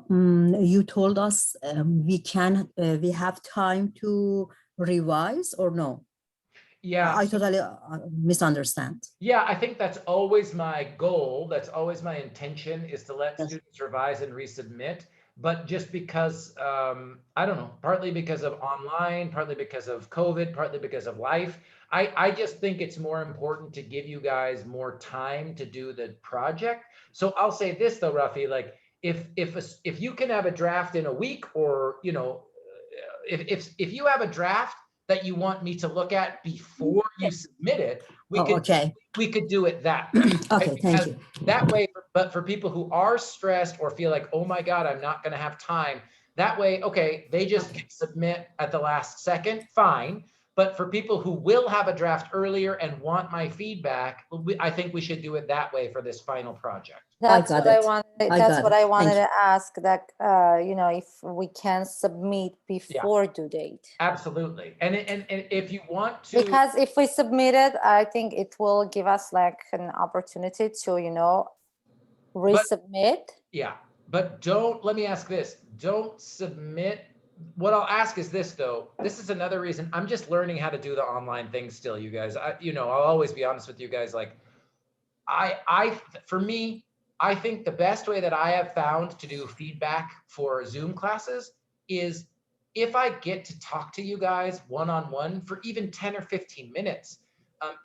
You told us we have time to revise or no? Yeah. I totally misunderstand. Yeah, I think that's always my goal. That's always my intention, is to let students revise and resubmit. But just because, I don't know, partly because of online, partly because of COVID, partly because of life, I just think it's more important to give you guys more time to do the project. So I'll say this though, Rafi, like if you can have a draft in a week, or, you know, if you have a draft that you want me to look at before you submit it, we could do it that way. Okay, thank you. That way, but for people who are stressed or feel like, oh my God, I'm not going to have time, that way, okay, they just submit at the last second, fine. But for people who will have a draft earlier and want my feedback, I think we should do it that way for this final project. That's what I wanted. That's what I wanted to ask. That you know, if we can submit before due date. Absolutely, and if you want to, because if we submit it, I think it will give us like an opportunity to, you know, resubmit. But don't. Let me ask this: don't submit. What I'll ask is this, though. This is another reason I'm just learning how to do the online thing still, you guys. You know, I'll always be honest with you guys. Like, for me, I think the best way that I have found to do feedback for Zoom classes is if I get to talk to you guys one-on-one for even 10 or 15 minutes.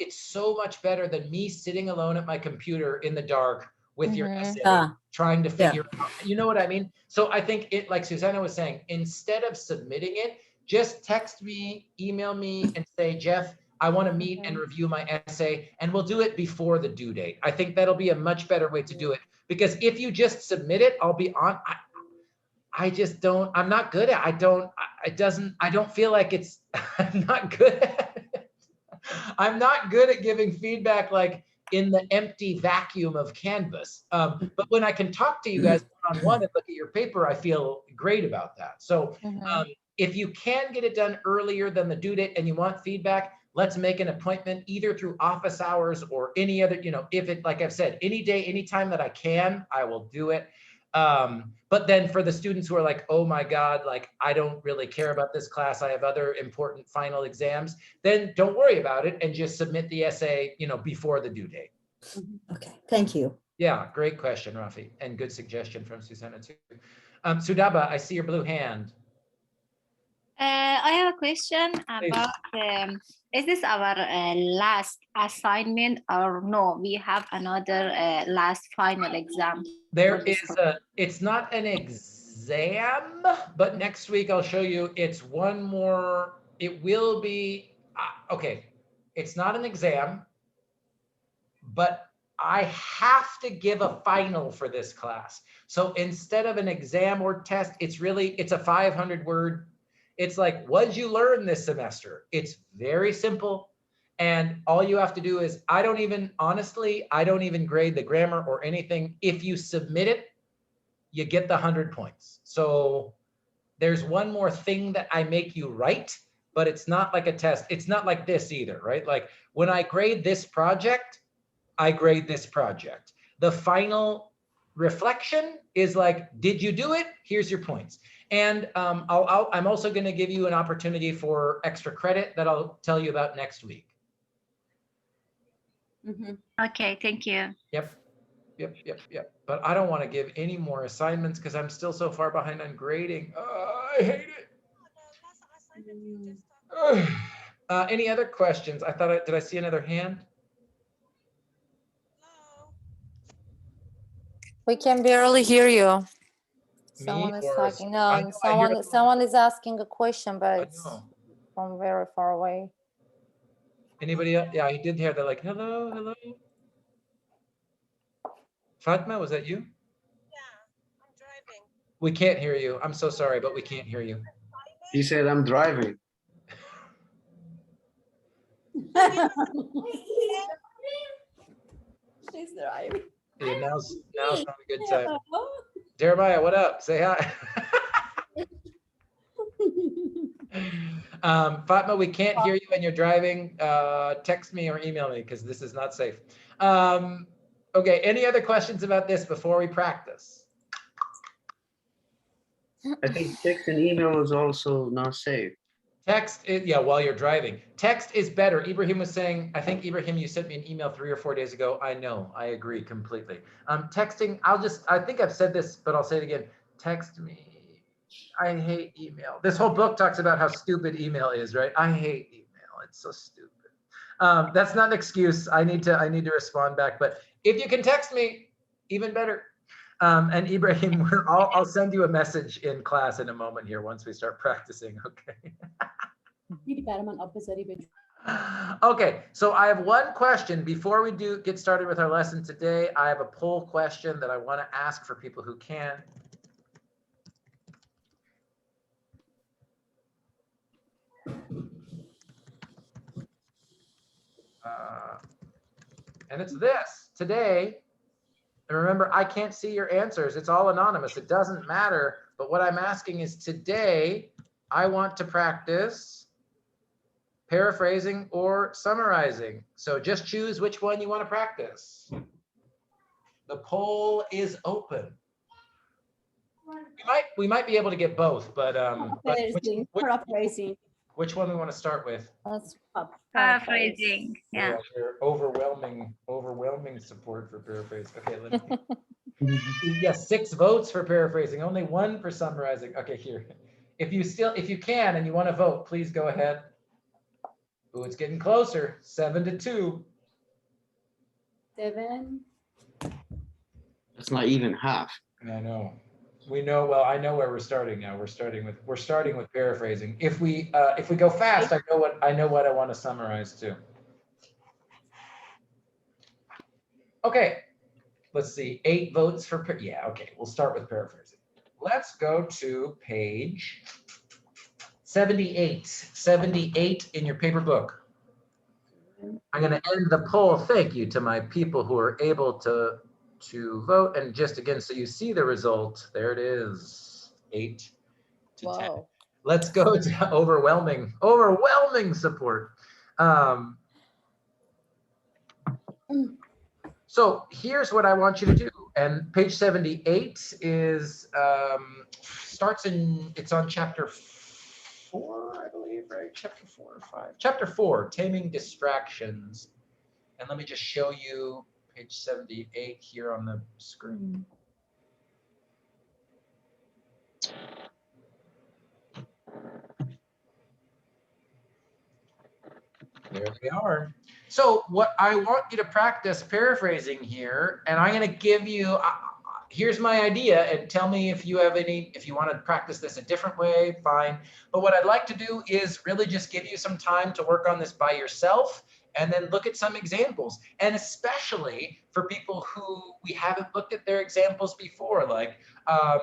It's so much better than me sitting alone at my computer in the dark with your essay, trying to figure out, you know what I mean? So I think it, like Susanna was saying, instead of submitting it, just text me, email me and say, Jeff, I want to meet and review my essay, and we'll do it before the due date. I think that'll be a much better way to do it, because if you just submit it, I'll be on, I just don't, I'm not good at, I don't feel like it's, I'm not good at it. I'm not good at giving feedback like in the empty vacuum of Canvas. But when I can talk to you guys one-on-one and look at your paper, I feel great about that. So if you can get it done earlier than the due date and you want feedback, let's make an appointment either through office hours or any other, you know, if it, like I've said, any day, anytime that I can, I will do it. But then for the students who are like, oh my God, like, I don't really care about this class, I have other important final exams, then don't worry about it and just submit the essay, you know, before the due date. Okay, thank you. Yeah, great question, Rafi, and good suggestion from Susanna too. Sudaba, I see your blue hand. I have a question about, is this our last assignment or no? We have another last final exam. There is it's not an exam, but next week I'll show you, it's one more, it will be, okay, it's not an exam, but I have to give a final for this class. So instead of an exam or test, it's a 500 word. It's like, what did you learn this semester? It's very simple. And all you have to do is, honestly, I don't even grade the grammar or anything. If you submit it, you get the 100 points. So there's one more thing that I make you write, but it's not like a test. It's not like this either, right? Like when I grade this project, I grade this project. The final reflection is like, did you do it? Here's your points. And I'm also going to give you an opportunity for extra credit that I'll tell you about next week. Okay, thank you. Yep. But I don't want to give any more assignments because I'm still so far behind on grading. I hate it. Any other questions? Did I see another hand? We can barely hear you. Me Someone is or talking. I No, know, I hear someone is asking a question, but I it's know. from very far away. Anybody else? Yeah, I did hear. They're like, hello, hello. Fatma, was that you? Yeah, I'm driving. We can't hear you. I'm so sorry, but we can't hear you. He said, I'm driving. She's driving. Yeah, now's not a good time. Jeremiah, what up? Say hi. Fatma, we can't hear you when you're driving. Text me or email me because this is not safe. Okay, any other questions about this before we practice? I think text and email is also not safe. Text, yeah, while you're driving. Text is better. Ibrahim was saying, I think Ibrahim, you sent me an email 3 or 4 days ago. I know, I agree completely. Texting, I think I've said this, but I'll say it again. Text me. I hate email. This whole book talks about how stupid email is, right? I hate email. It's so stupid. That's not an excuse. I need to respond back, but if you can text me, even better. And Ibrahim, I'll send you a message in class in a moment here once we start practicing, okay? Okay, so I have one question before we get started with our lesson today. I have a poll question that I want to ask for people who can. And it's this. Today, and remember, I can't see your answers. It's all anonymous. It doesn't matter. But what I'm asking is today, I want to practice paraphrasing or summarizing. So just choose which one you want to practice. The poll is open. We might be able to get both, but Paraphrasing. which one we want to start with? That's Paraphrasing. Yeah. Your overwhelming support for paraphrase. Okay, let me. Yes, 6 votes for paraphrasing, only 1 for summarizing. Okay, here. If you can and you want to vote, please go ahead. Oh, it's getting closer. 7-2. 7. It's not even half. I know. We know. Well, I know where we're starting now. We're starting with paraphrasing. If we go fast, I know what I want to summarize too. Okay. Let's see. 8 votes for yeah. Okay, we'll start with paraphrasing. Let's go to page 78. 78 in your paper book. I'm going to end the poll. Thank you to my people who are able to vote. And just again, so you see the result. There it is. 8 to 10. Let's go to overwhelming support. So here's what I want you to do. And page 78 is it's on chapter 4, I believe, right? Chapter 4 or 5. Chapter 4, Taming Distractions. And let me just show you page 78 here on the screen. There they are. So what I want you to practice paraphrasing here, and I'm going to give you, here's my idea, and tell me if you want to practice this a different way, fine. But what I'd like to do is really just give you some time to work on this by yourself and then look at some examples. And especially for people who we haven't looked at their examples before, like, I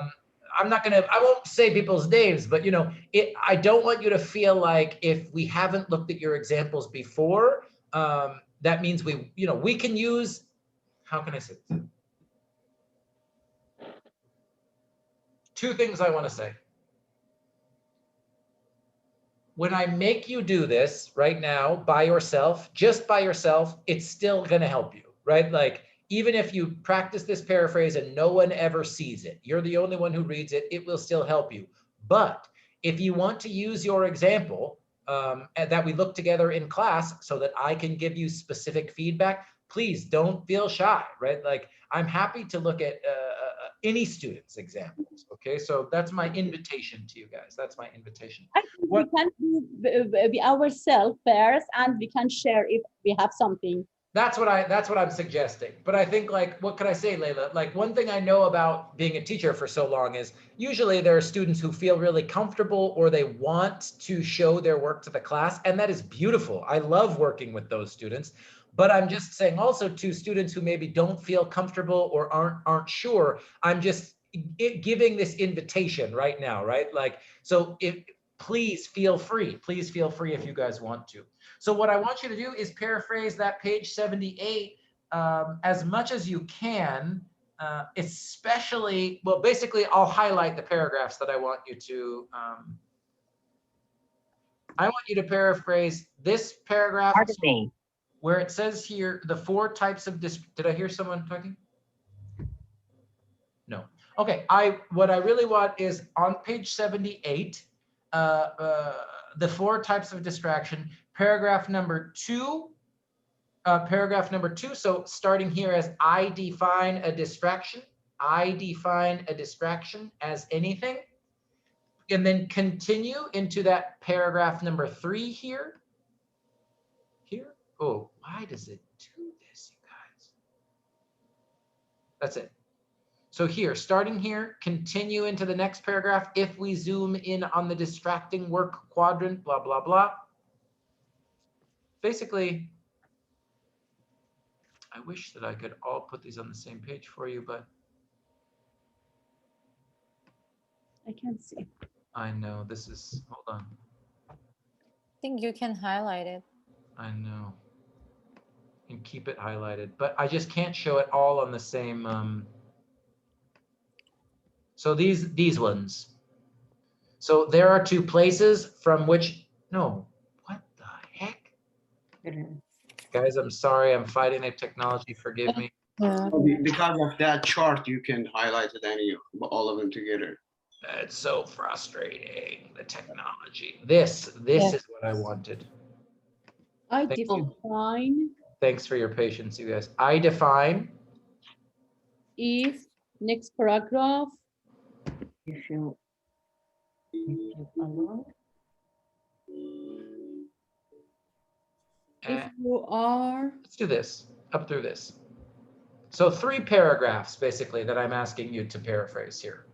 won't say people's names, but I don't want you to feel like if we haven't looked at your examples before, that means we can use, how can I say this? 2 things I want to say. When I make you do this right now by yourself, just by yourself, it's still going to help you, right? Like, even if you practice this paraphrase and no one ever sees it, you're the only one who reads it, it will still help you. But if you want to use your example that we look together in class so that I can give you specific feedback, please don't feel shy, right? Like, I'm happy to look at any student's examples, okay? So that's my invitation to you guys. That's my invitation. I think we can do ourselves first, and we can share if we have something That's what I'm suggesting. But I think, like, what could I say, Layla? Like, one thing I know about being a teacher for so long is usually there are students who feel really comfortable or they want to show their work to the class, and that is beautiful. I love working with those students. But I'm just saying also to students who maybe don't feel comfortable or aren't sure, I'm just giving this invitation right now, right? Like, so please feel free if you guys want to. So what I want you to do is paraphrase that page 78 as much as you can, especially, well, basically I'll highlight the paragraphs that I want you to, paraphrase this paragraph where it says here, the 4 types of, did I hear someone talking? No. Okay, what I really want is on page 78, the 4 types of distraction, paragraph number 2. So starting here as I define a distraction. I define a distraction as anything. And then continue into that paragraph number 3 here. Here. Oh, why does it do this, you guys? That's it. So here, starting here, continue into the next paragraph. If we zoom in on the distracting work quadrant, blah, blah, blah. Basically, I wish that I could all put these on the same page for you, but I can't see. I know this is, hold on. I think you can highlight it. I know. And keep it highlighted, but I just can't show it all on the same. So these ones. So there are 2 places from which, no, what the heck? Guys, I'm sorry, I'm fighting a technology, forgive me. Because of that chart, you can highlight it all of them together. It's so frustrating, the technology. This is what I wanted. I Thank you. define Thanks for your patience, you guys. I define. if, next paragraph. If you allow. If you are. Let's do this, up through this. So 3 paragraphs, basically, that I'm asking you to paraphrase here.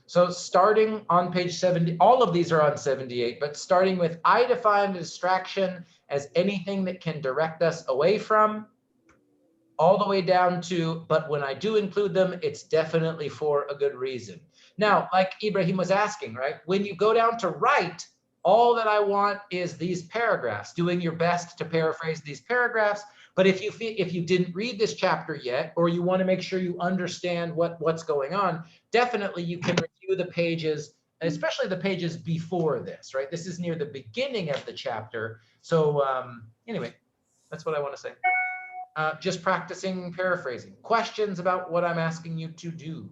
So starting on page 70, all of these are on 78, but starting with, I define a distraction as anything that can direct us away from, all the way down to, but when I do include them, it's definitely for a good reason. Now, like Ibrahim was asking, right? When you go down to write, all that I want is these paragraphs, doing your best to paraphrase these paragraphs. But if you didn't read this chapter yet, or you want to make sure you understand what's going on, definitely you can review the pages, especially the pages before this, right? This is near the beginning of the chapter. So anyway, that's what I want to say. Just practicing paraphrasing. Questions about what I'm asking you to do?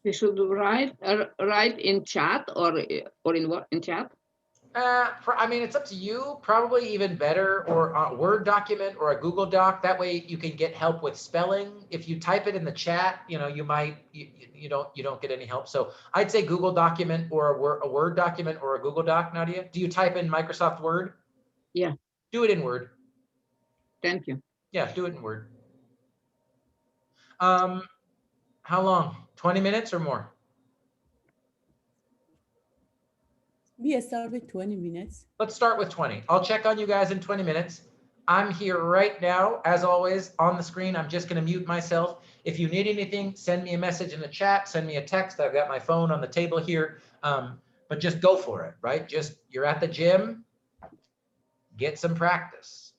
We should write in chat or in what, in chat? I mean, it's up to you. Probably even better, or a Word document or a Google Doc. That way you can get help with spelling. If you type it in the chat, you know, you don't get any help. So I'd say Google document or a Word document or a Google Doc. Nadia, do you type in Microsoft Word? Yeah. Do it in Word. Thank you. Yeah, do it in Word. How long? 20 minutes or more? We start with 20 minutes. Let's start with 20. I'll check on you guys in 20 minutes. I'm here right now, as always, on the screen. I'm just going to mute myself. If you need anything, send me a message in the chat, send me a text. I've got my phone on the table here. But just go for it, right? Just, you're at the gym, get some practice.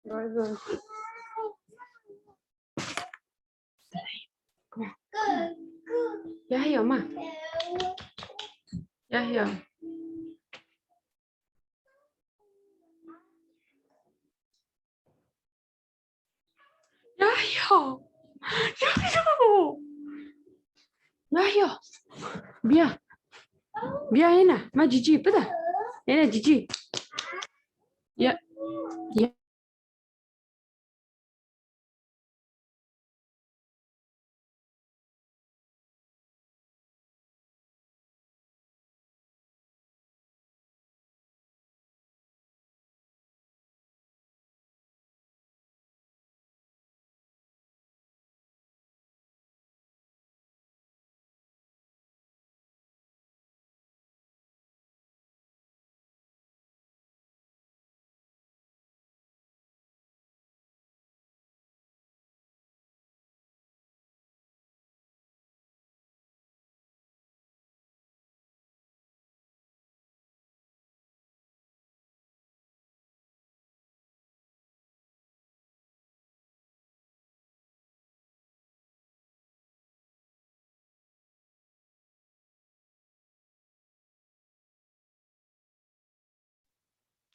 Very good. Yahya, ma. Yahya. Yahya. Yahya. Yahya. Biar. Biar hina. Ma Gigi, pada. Hina Gigi. Ya. Ya.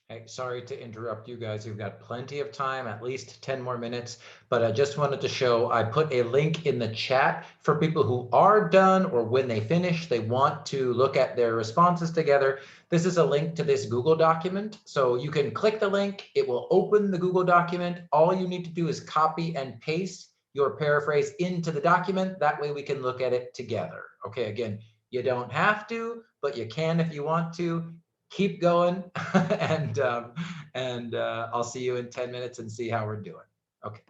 Hey, sorry to interrupt you guys. You've got plenty of time, at least 10 more minutes, but I just wanted to show, I put a link in the chat for people who are done or when they finish, they want to look at their responses together. This is a link to this Google document. So you can click the link, it will open the Google document. All you need to do is copy and paste your paraphrase into the document. That way we can look at it together. Okay, again, you don't have to, but you can if you want to. Keep going and I'll see you in 10 minutes and see how we're doing. Okay.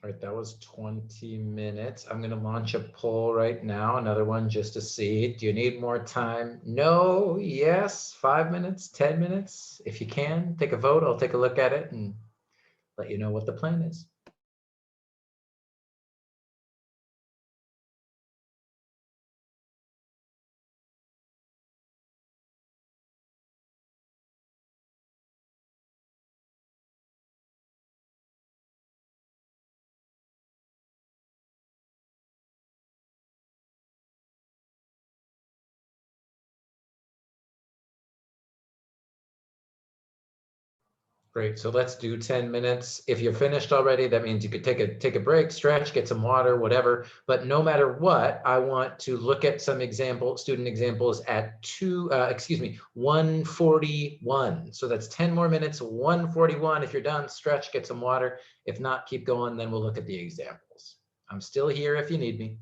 All right, that was 20 minutes. I'm going to launch a poll right now, another one just to see. Do you need more time? No, yes, 5 minutes, 10 minutes. If you can, take a vote. I'll take a look at it and let you know what the plan is. Great, so let's do 10 minutes. If you're finished already, that means you could take a break, stretch, get some water, whatever. But no matter what, I want to look at some student examples at 1:41. So that's 10 more minutes, 1:41. If you're done, stretch, get some water. If not, keep going, then we'll look at the examples. I'm still here if you need me.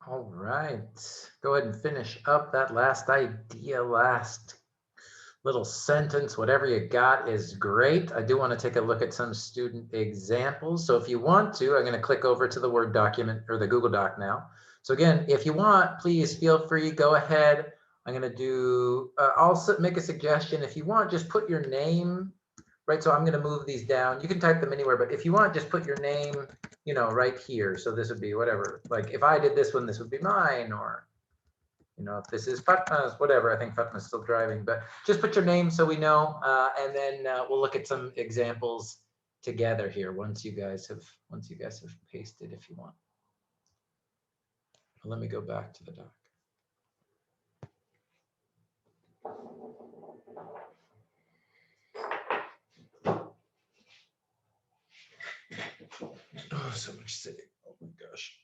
All right, go ahead and finish up that last idea, last little sentence, whatever you got is great. I do want to take a look at some student examples. So if you want to, I'm going to click over to the Word document or the Google Doc now. So again, if you want, please feel free, go ahead. I'm going to do, I'll make a suggestion. If you want, just put your name, right? So I'm going to move these down. You can type them anywhere, but if you want, just put your name, you know, right here. So this would be whatever, like if I did this one, this would be mine, or, you know, if this is Fatma's, whatever, I think Fatma's still driving, but just put your name so we know, and then we'll look at some examples together here once you guys have pasted if you want. Let me go back to the doc. Oh, so much sitting. Oh my gosh.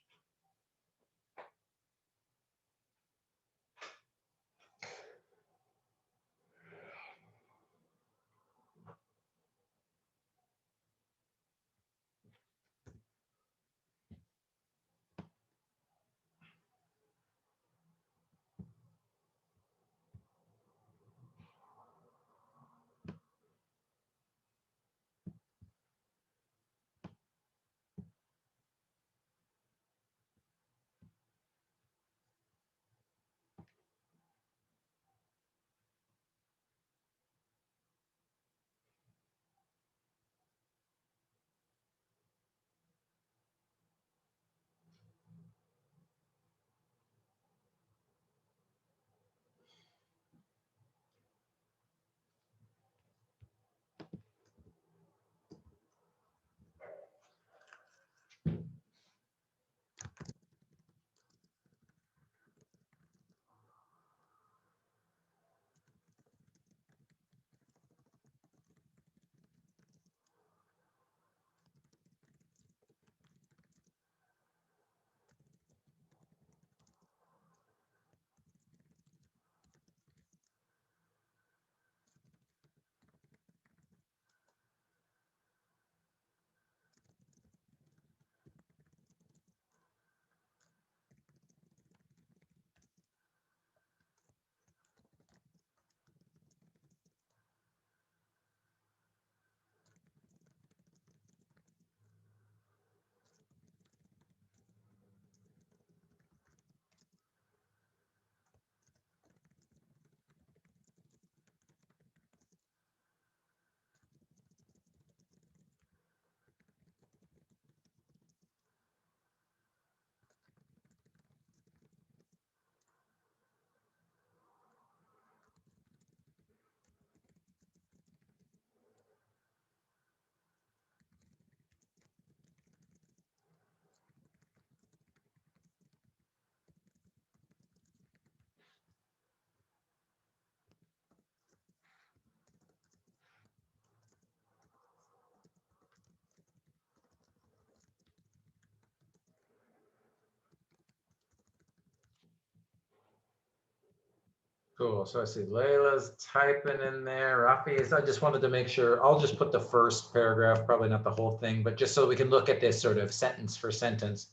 Cool. So I see Layla's typing in there. Rafi is, I just wanted to make sure, I'll just put the first paragraph, probably not the whole thing, but just so we can look at this sort of sentence for sentence.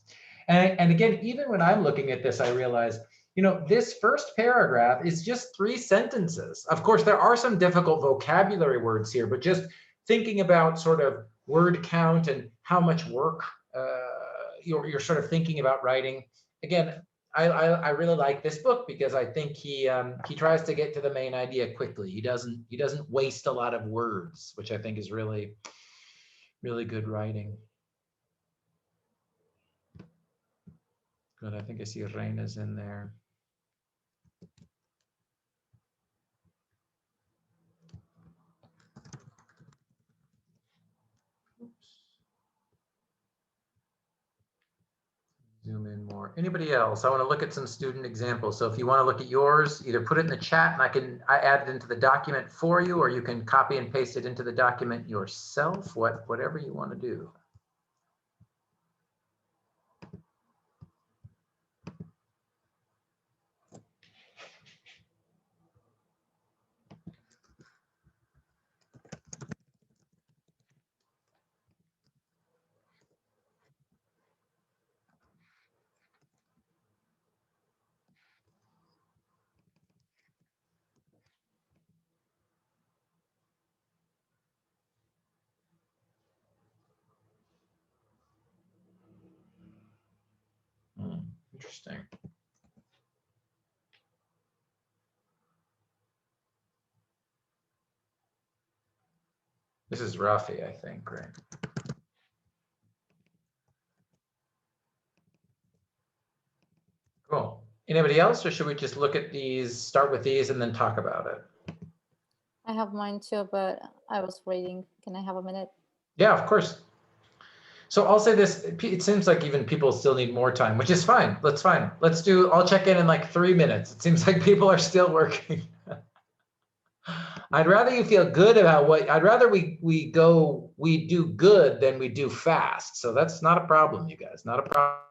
And again, even when I'm looking at this, I realize, you know, this first paragraph is just 3 sentences. Of course, there are some difficult vocabulary words here, but just thinking about sort of word count and how much work you're sort of thinking about writing. Again, I really like this book because I think he tries to get to the main idea quickly. He doesn't waste a lot of words, which I think is really, really good writing. Good. I think I see Reina's in there. Zoom in more. Anybody else? I want to look at some student examples. So if you want to look at yours, either put it in the chat and I add it into the document for you, or you can copy and paste it into the document yourself, whatever you want to do. Interesting. This is Rafi, I think, right? Cool. Anybody else, or should we just look at these, start with these, and then talk about it? I have mine too, but I was reading. Can I have a minute? Yeah, of course. So I'll say this, it seems like even people still need more time, which is fine. That's fine. Let's do, I'll check in like 3 minutes. It seems like people are still working. I'd rather you feel good about what, I'd rather we do good than we do fast. So that's not a problem, you guys, not a problem.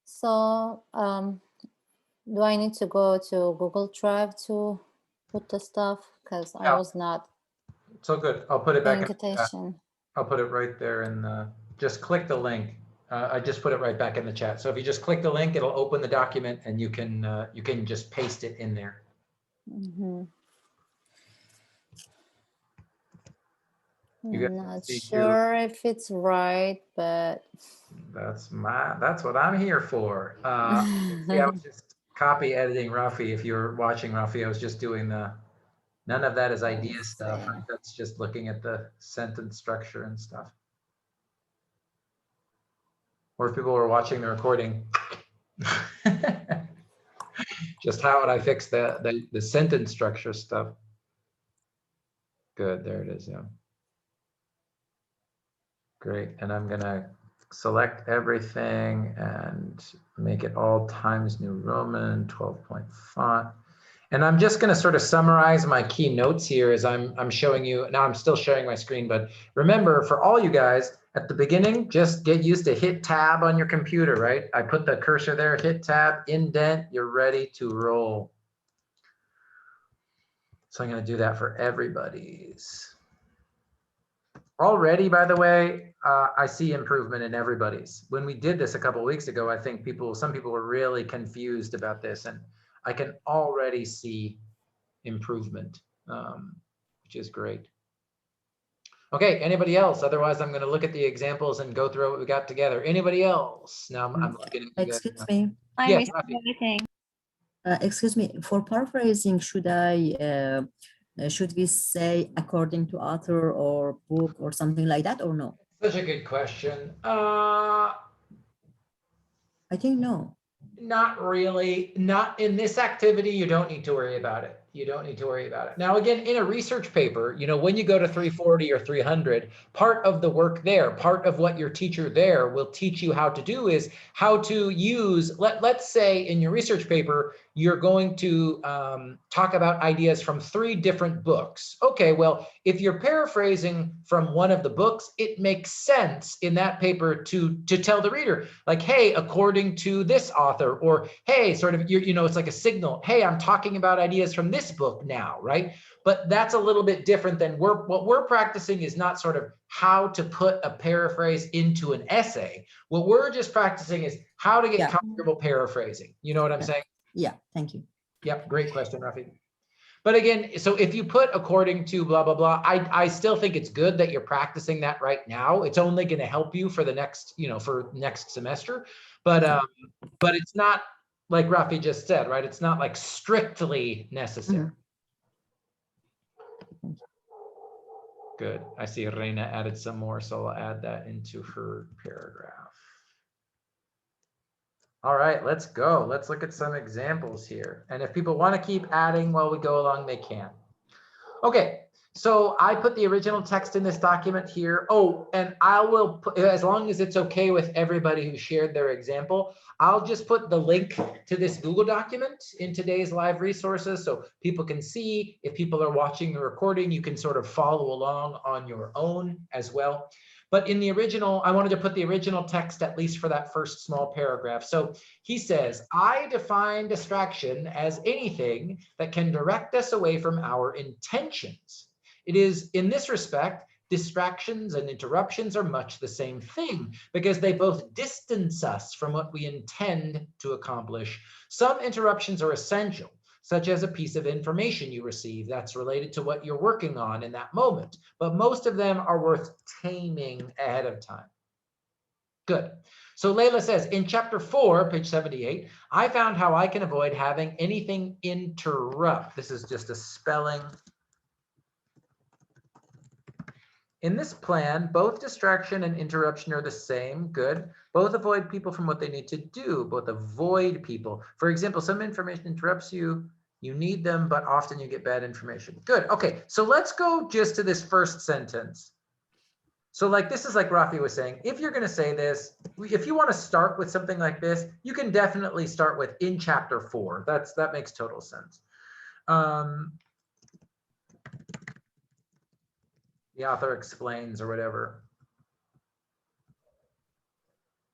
So do I need to go to Google Drive to put the stuff? Because I Yeah. was not. So good. I'll put it back in the chat. Invitation. I'll put it right there in the, just click the link. I just put it right back in the chat. So if you just click the link, it'll open the document and you can just paste it in there. Mm-hmm. You I'm guys not see sure if it's right, but that's what I'm here for. See, I was just copy editing Rafi. If you're watching Rafi, I was just doing none of that is idea stuff. Right? That's just looking at the sentence structure and stuff. Or if people were watching the recording, just how would I fix the sentence structure stuff? Good, there it is, yeah. Great, and I'm gonna select everything and make it all Times New Roman, 12-point font. And I'm just gonna sort of summarize my key notes here as I'm showing you. Now I'm still sharing my screen, but remember for all you guys, at the beginning, just get used to hit tab on your computer, right? I put the cursor there, hit tab, indent, you're ready to roll. So I'm gonna do that for everybody's. Already, by the way, I see improvement in everybody's. When we did this a couple of weeks ago, I think some people were really confused about this, and I can already see improvement, which is great. Okay, anybody else? Otherwise, I'm going to look at the examples and go through what we got together. Anybody else? Now I'm looking at you guys. Excuse me. I missed everything. Excuse me. For paraphrasing, should we say according to author or book or something like that, or no? Such a good question. I think no. Not really. Not in this activity. You don't need to worry about it. You don't need to worry about it. Now, again, in a research paper, you know, when you go to 340 or 300, part of the work there, part of what your teacher there will teach you how to do is how to use, let's say in your research paper, you're going to talk about ideas from 3 different books. Okay, well, if you're paraphrasing from one of the books, it makes sense in that paper to tell the reader, like, hey, according to this author, or hey, sort of, you know, it's like a signal. Hey, I'm talking about ideas from this book now, right? But that's a little bit different than what we're practicing is not sort of how to put a paraphrase into an essay. What we're just practicing is how to get comfortable paraphrasing. You know what I'm saying? Yeah, thank you. Yep, great question, Rafi. But again, so if you put according to blah, blah, blah, I still think it's good that you're practicing that right now. It's only going to help you for the next, you know, for next semester. But it's not like Rafi just said, right? It's not like strictly necessary. Good. I see Reina added some more, so I'll add that into her paragraph. All right, let's go. Let's look at some examples here. And if people want to keep adding while we go along, they can. Okay, so I put the original text in this document here. Oh, and I will put, as long as it's okay with everybody who shared their example, I'll just put the link to this Google document in today's live resources so people can see. If people are watching the recording, you can sort of follow along on your own as well. But in the original, I wanted to put the original text, at least for that first small paragraph. So he says, I define distraction as anything that can direct us away from our intentions. It is in this respect, distractions and interruptions are much the same thing because they both distance us from what we intend to accomplish. Some interruptions are essential, such as a piece of information you receive that's related to what you're working on in that moment. But most of them are worth taming ahead of time. Good. So Layla says, in chapter 4, page 78, I found how I can avoid having anything interrupt. This is just a spelling. In this plan, both distraction and interruption are the same. Good. Both avoid people from what they need to do. Both avoid people. For example, some information interrupts you. You need them, but often you get bad information. Good. Okay. So let's go just to this first sentence. So like this is like Rafi was saying, if you're going to say this, if you want to start with something like this, you can definitely start with in chapter 4. That makes total sense. The author explains or whatever.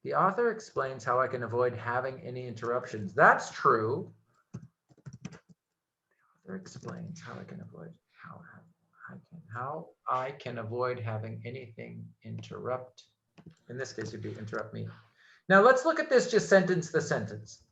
The author explains how I can avoid having any interruptions. That's true. The author explains how I can avoid how I can avoid having anything interrupt. In this case, it'd be interrupt me. Now let's look at this just sentence to sentence.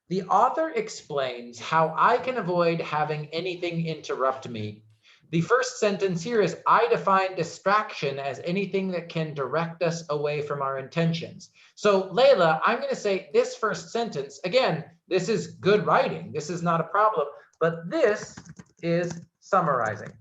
The author explains how I can avoid having anything interrupt me. The first sentence here is, I define distraction as anything that can direct us away from our intentions. So Layla, I'm going to say this first sentence, again, this is good writing. This is not a problem, but this is summarizing,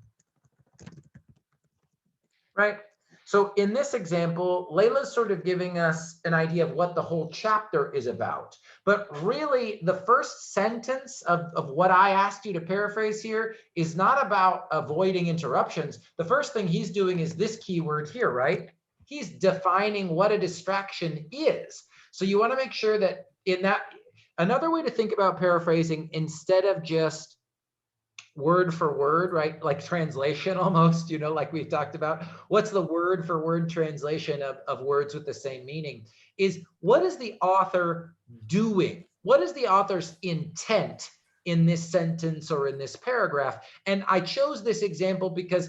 right? So in this example, Layla's sort of giving us an idea of what the whole chapter is about. But really, the first sentence of what I asked you to paraphrase here is not about avoiding interruptions. The first thing he's doing is this keyword here, right? He's defining what a distraction is. So you want to make sure that in that, another way to think about paraphrasing, instead of just word for word, right? Like translation almost, you know, like we've talked about. What's the word for word translation of words with the same meaning? Is what is the author doing? What is the author's intent in this sentence or in this paragraph? And I chose this example because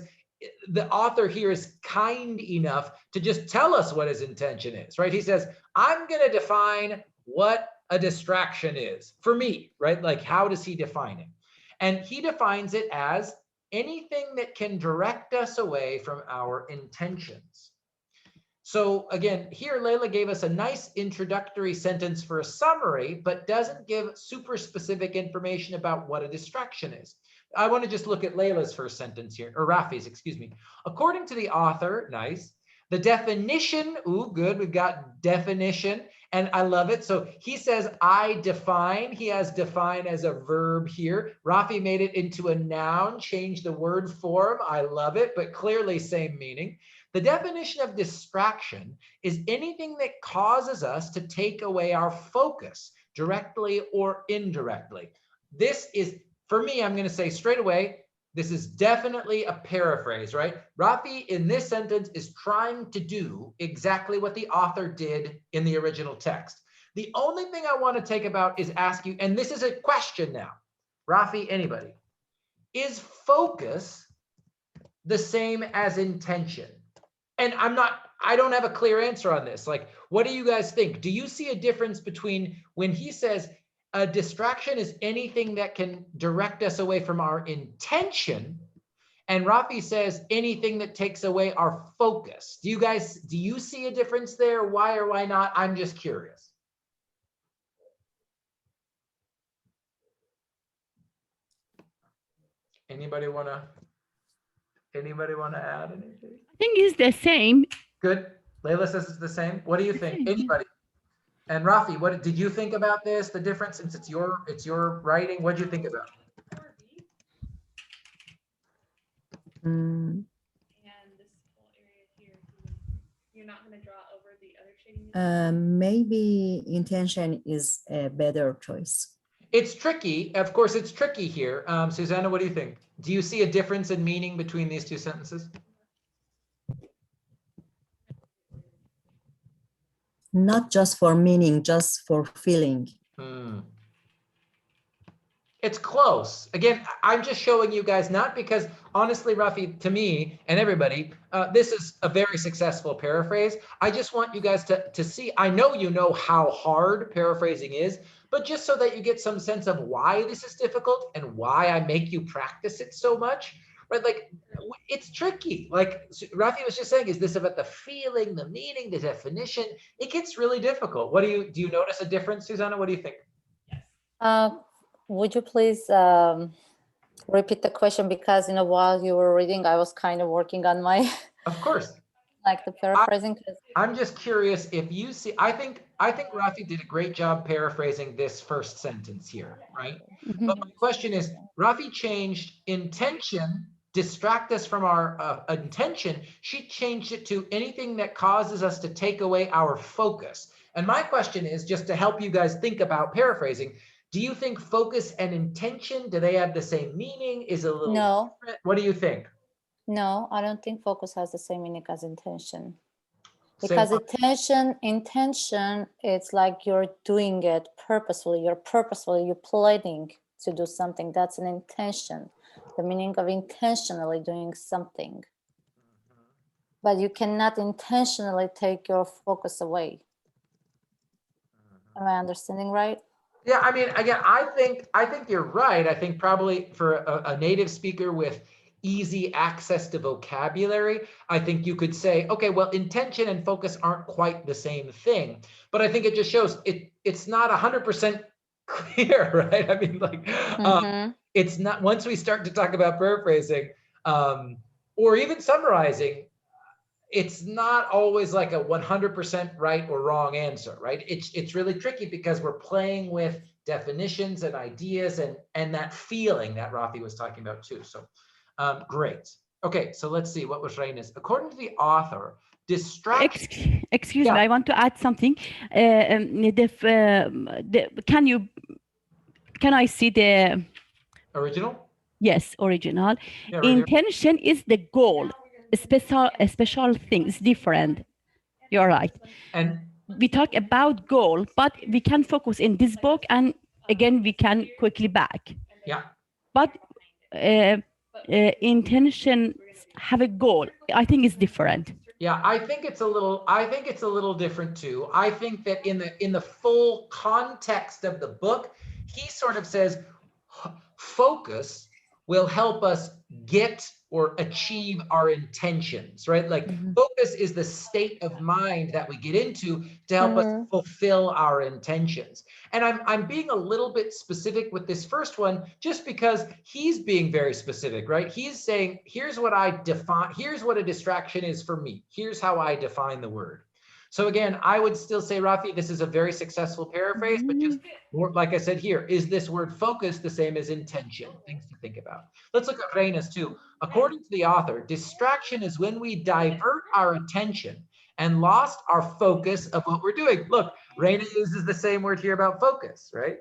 the author here is kind enough to just tell us what his intention is, right? He says, I'm going to define what a distraction is for me, right? Like, how does he define it? And he defines it as anything that can direct us away from our intentions. So again, here Layla gave us a nice introductory sentence for a summary, but doesn't give super specific information about what a distraction is. I want to just look at Layla's first sentence here, or Rafi's, excuse me. According to the author, nice, the definition, ooh, good, we've got definition, and I love it. So he says, I define. He has define as a verb here. Rafi made it into a noun, changed the word form. I love it, but clearly same meaning. The definition of distraction is anything that causes us to take away our focus directly or indirectly. This is, for me, I'm going to say straight away, this is definitely a paraphrase, right? Rafi in this sentence is trying to do exactly what the author did in the original text. The only thing I want to take about is ask you, and this is a question now, Rafi, anybody, is focus the same as intention? And I don't have a clear answer on this. Like, what do you guys think? Do you see a difference between when he says a distraction is anything that can direct us away from our intention, and Rafi says anything that takes away our focus? Do you see a difference there? Why or why not? I'm just curious. Anybody want to add anything? I think it's the same. Good. Layla says it's the same. What do you think? Anybody? And Rafi, what did you think about this? The difference, since it's your writing. What did you think about it? Mm. Maybe intention is a better choice. It's tricky. Of course, it's tricky here. Susanna, what do you think? Do you see a difference in meaning between these two sentences? Not just for meaning, just for feeling. It's close. Again, I'm just showing you guys, not because, honestly, Rafi, to me and everybody, this is a very successful paraphrase. I just want you guys to see, I know you know how hard paraphrasing is, but just so that you get some sense of why this is difficult and why I make you practice it so much, right? Like, it's tricky. Like Rafi was just saying, is this about the feeling, the meaning, the definition? It gets really difficult. What do you notice a difference, Susanna? What do you think? Would you please repeat the question? Because, you know, while you were reading, I was kind of working on my, of course, like the paraphrasing. I'm just curious if you see, I think Rafi did a great job paraphrasing this first sentence here, right? Mm-hmm. But my question is, Rafi changed intention, distract us from our intention. She changed it to anything that causes us to take away our focus. And my question is, just to help you guys think about paraphrasing, do you think focus and intention, do they have the same meaning? Is it a little different? What do you think? No, I don't think focus has the same meaning as intention. Because intention, it's like you're doing it purposefully. You're planning to do something. That's an intention. The meaning of intentionally doing something. But you cannot intentionally take your focus away. Am I understanding right? Yeah, I mean, again, I think you're right. I think probably for a native speaker with easy access to vocabulary, I think you could say, okay, well, intention and focus aren't quite the same thing. But I think it just shows it's not 100% clear, right? I mean, like, it's not, once we start to talk about paraphrasing or even summarizing, it's not always like a 100% right or wrong answer, right? It's really tricky because we're playing with definitions and ideas and that feeling that Rafi was talking about too. So great. Okay, so let's see, what was Reina's? According to the author, distraction. Excuse me, I want to add something. Can I see the original? Yes, original. Yeah, right here. Intention is the goal. Special things different. You're right. And we talk about goal, but we can focus in this book, and again we can quickly back. Yeah. But intention have a goal. I think it's different. Yeah, I think it's a little different too. I think that in the full context of the book, he sort of says focus will help us get or achieve our intentions, right? Like focus is the state of mind that we get into to help us fulfill our intentions. And I'm being a little bit specific with this first one, just because he's being very specific, right? He's saying, here's what I define, here's what a distraction is for me. Here's how I define the word. So again, I would still say, Rafi, this is a very successful paraphrase, but just more, like I said here, is this word focus the same as intention? Things to think about. Let's look at Reina's too. According to the author, distraction is when we divert our attention and lost our focus of what we're doing. Look, Reina uses the same word here about focus, right?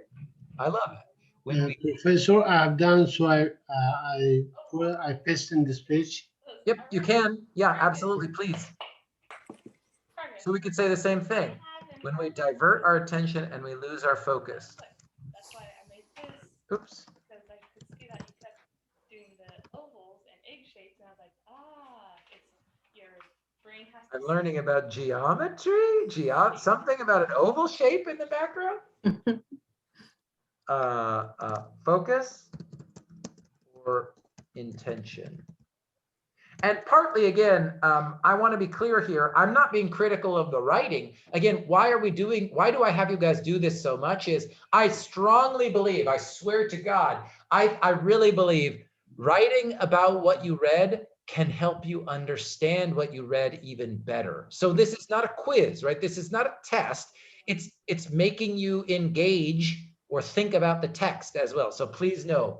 I love it. When Professor, I've done so. I paste in this page. Yep, you can. Yeah, absolutely. Please. So we could say the same thing. When we divert our attention and we lose our focus. That's why I made this. Oops. Because I could see that you kept doing the ovals and egg shapes, and I was like, it's your brain has to. I'm learning about geometry, something about an oval shape in the background. Focus or intention. And partly, again, I want to be clear here. I'm not being critical of the writing. Again, why do I have you guys do this so much is I strongly believe, I swear to God, I really believe writing about what you read can help you understand what you read even better. So this is not a quiz, right? This is not a test. It's making you engage or think about the text as well. So please know,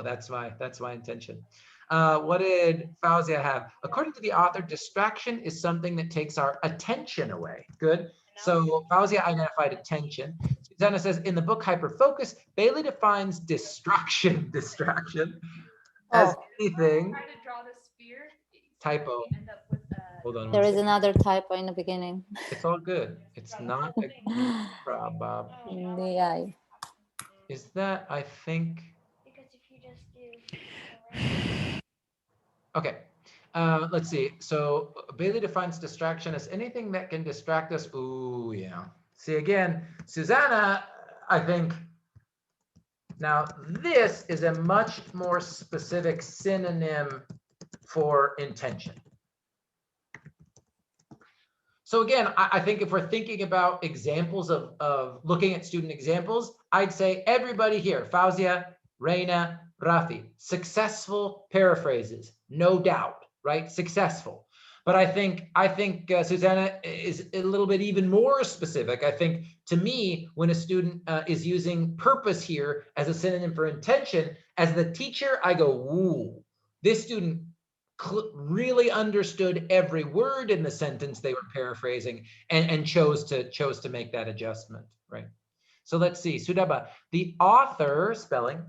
that's my intention. What did Fauzia have? According to the author, distraction is something that takes our attention away. Good. So Fauzia identified attention. Susanna says, in the book Hyperfocus, Bailey defines distraction as anything. Typo. Hold on. There is another typo in the beginning. It's all good. It's not a problem. Yeah. Is that, I think. Okay, let's see. So Bailey defines distraction as anything that can distract us. Ooh, yeah. See, again, Susanna, I think, now this is a much more specific synonym for intention. So again, I think if we're thinking about examples of looking at student examples, I'd say everybody here, Fauzia, Reina, Rafi, successful paraphrases, no doubt, right? Successful. But I think Susanna is a little bit even more specific. I think to me, when a student is using purpose here as a synonym for intention, as the teacher, I go, ooh, this student really understood every word in the sentence they were paraphrasing and chose to make that adjustment, right? So let's see, Sudaba, the author, spelling,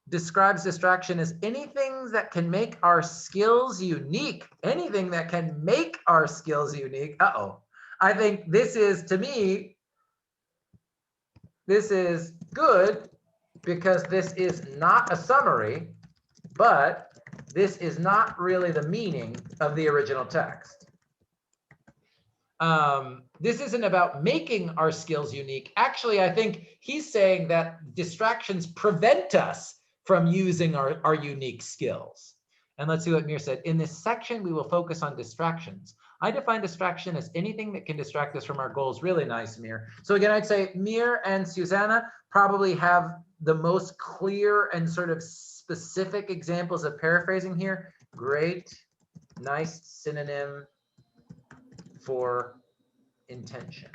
describes distraction as anything that can make our skills unique. Anything that can make our skills unique. Uh-oh. I think this is, to me, this is good because this is not a summary, but this is not really the meaning of the original text. This isn't about making our skills unique. Actually, I think he's saying that distractions prevent us from using our unique skills. And let's see what Mir said. In this section, we will focus on distractions. I define distraction as anything that can distract us from our goals. Really nice, Mir. So again, I'd say Mir and Susanna probably have the most clear and sort of specific examples of paraphrasing here. Great, nice synonym for intention.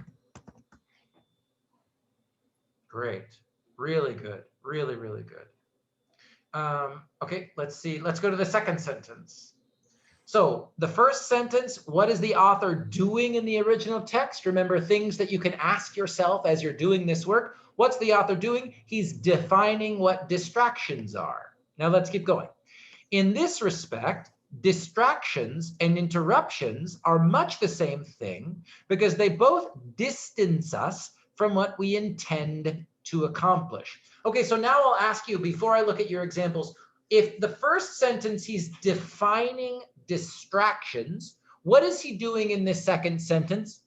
Great, really good, really, really good. Okay, let's see, let's go to the second sentence. So the first sentence, what is the author doing in the original text? Remember, things that you can ask yourself as you're doing this work. What's the author doing? He's defining what distractions are. Now let's keep going. In this respect, distractions and interruptions are much the same thing because they both distance us from what we intend to accomplish. Okay, so now I'll ask you, before I look at your examples, if the first sentence he's defining distractions, what is he doing in this second sentence?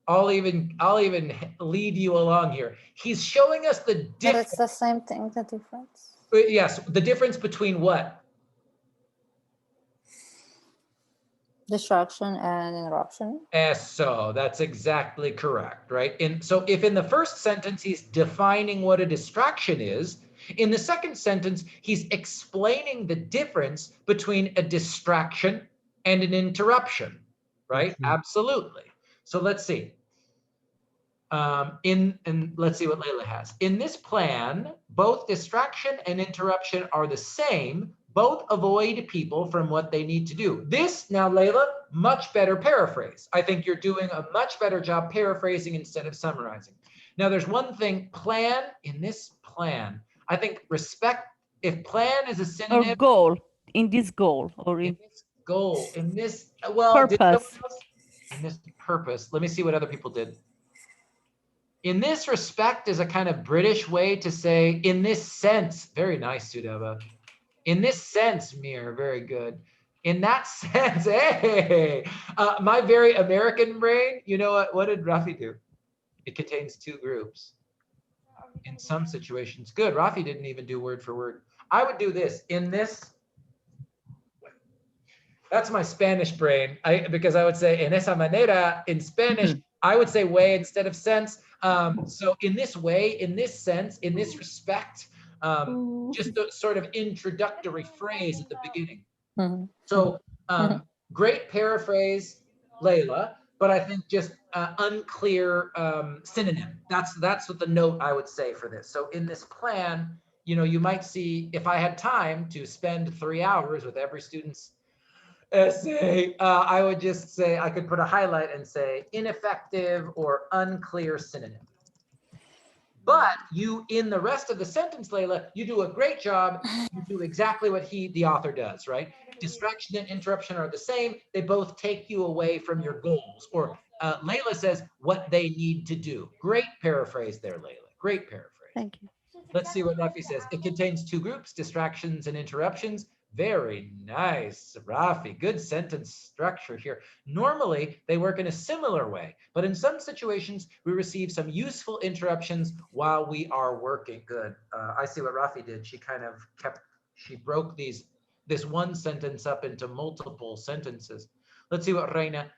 I'll even lead you along here. He's showing us the difference. It's the same thing, the difference. Yes, the difference between what? Distraction and interruption. So that's exactly correct, right? So if in the first sentence he's defining what a distraction is, in the second sentence he's explaining the difference between a distraction and an interruption, right? Absolutely. So let's see. And let's see what Layla has. In this plan, both distraction and interruption are the same. Both avoid people from what they need to do. This, now Layla, much better paraphrase. I think you're doing a much better job paraphrasing instead of summarizing. Now there's one thing, plan, in this plan, I think respect, if plan is a synonym. Or goal, in this goal. Or in this goal, in this, well, purpose. In this purpose, let me see what other people did. In this respect is a kind of British way to say, in this sense, very nice, Sudaba. In this sense, Mir, very good. In that sense, hey, my very American brain, you know what did Rafi do? It contains two groups. In some situations, good. Rafi didn't even do word for word. I would do this, in this. That's my Spanish brain, because I would say, en esa manera, in Spanish, I would say way instead of sense. So in this way, in this sense, in this respect, just a sort of introductory phrase at the beginning. So great paraphrase, Layla, but I think just unclear synonym. That's what the note I would say for this. So in this plan, you might see, if I had time to spend 3 hours with every student's essay, I would just say, I could put a highlight and say ineffective or unclear synonym. But you, in the rest of the sentence, Layla, you do a great job. You do exactly what the author does, right? Distraction and interruption are the same. They both take you away from your goals. Or Layla says what they need to do. Great paraphrase there, Layla. Great paraphrase. Thank you. Let's see what Rafi says. It contains two groups, distractions and interruptions. Very nice, Rafi. Good sentence structure here. Normally, they work in a similar way, but in some situations, we receive some useful interruptions while we are working. Good. I see what Rafi did. She kind of she broke this one sentence up into multiple sentences. Let's see what Reina.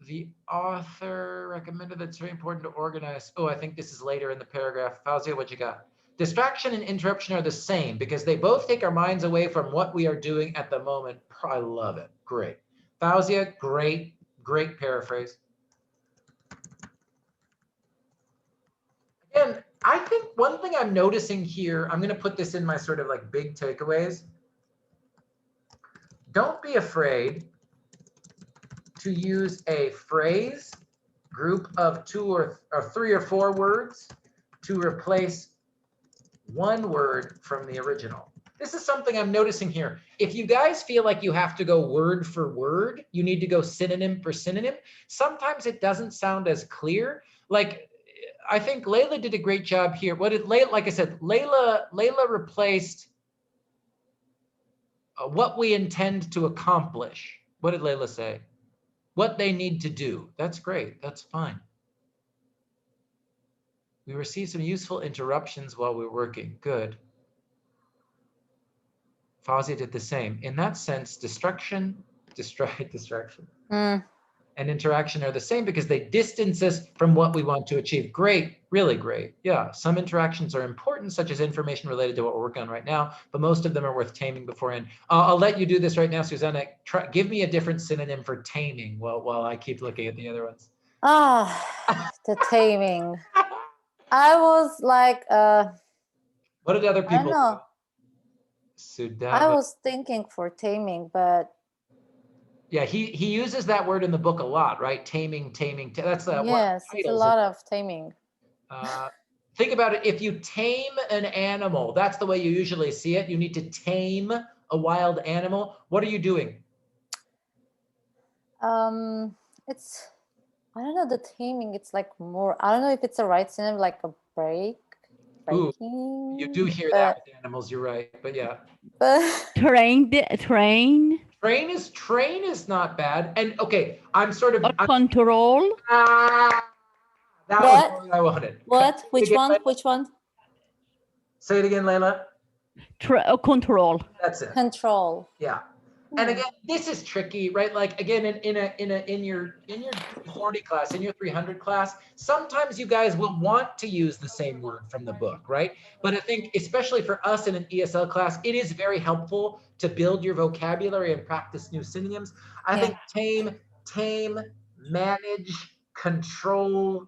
The author recommended that it's very important to organize. Oh, I think this is later in the paragraph. Fauzia, what you got? Distraction and interruption are the same because they both take our minds away from what we are doing at the moment. I love it. Great. Fauzia, great paraphrase. Again, I think one thing I'm noticing here, I'm going to put this in my sort of like big takeaways. Don't be afraid to use a phrase, group of 2 or 3 or 4 words to replace one word from the original. This is something I'm noticing here. If you guys feel like you have to go word for word, you need to go synonym for synonym, sometimes it doesn't sound as clear. Like, I think Layla did a great job here. What did Layla, like I said, Layla replaced what we intend to accomplish. What did Layla say? What they need to do. That's great. That's fine. We receive some useful interruptions while we're working. Good. Fawzi did the same. In that sense, distraction, and interaction are the same because they distance us from what we want to achieve. Great, really great. Yeah, some interactions are important, such as information related to what we're working on right now, but most of them are worth taming beforehand. I'll let you do this right now, Susanna. Give me a different synonym for taming while I keep looking at the other ones. The taming. I was like, what did other I people don't know. I was thinking for taming, but yeah, he uses that word in the book a lot, right? Taming. That's one of the yes, it's a titles. lot of taming. Think about it. If you tame an animal, that's the way you usually see it. You need to tame a wild animal. What are you doing? It's, I don't know, the taming. It's like more. I don't know if it's a right synonym, like a breaking. Ooh, you do hear that with animals. You're right, but yeah. Train. Train is not bad. And okay, I'm sort of control. That was the one I wanted. What? Which one? Which one? Say it again, Layla. Control. That's it. Control. Yeah. And again, this is tricky, right? Like again, in your 40 class, in your 300 class, sometimes you guys will want to use the same word from the book, right? But I think, especially for us in an ESL class, it is very helpful to build your vocabulary and practice new synonyms. I think tame, manage, control.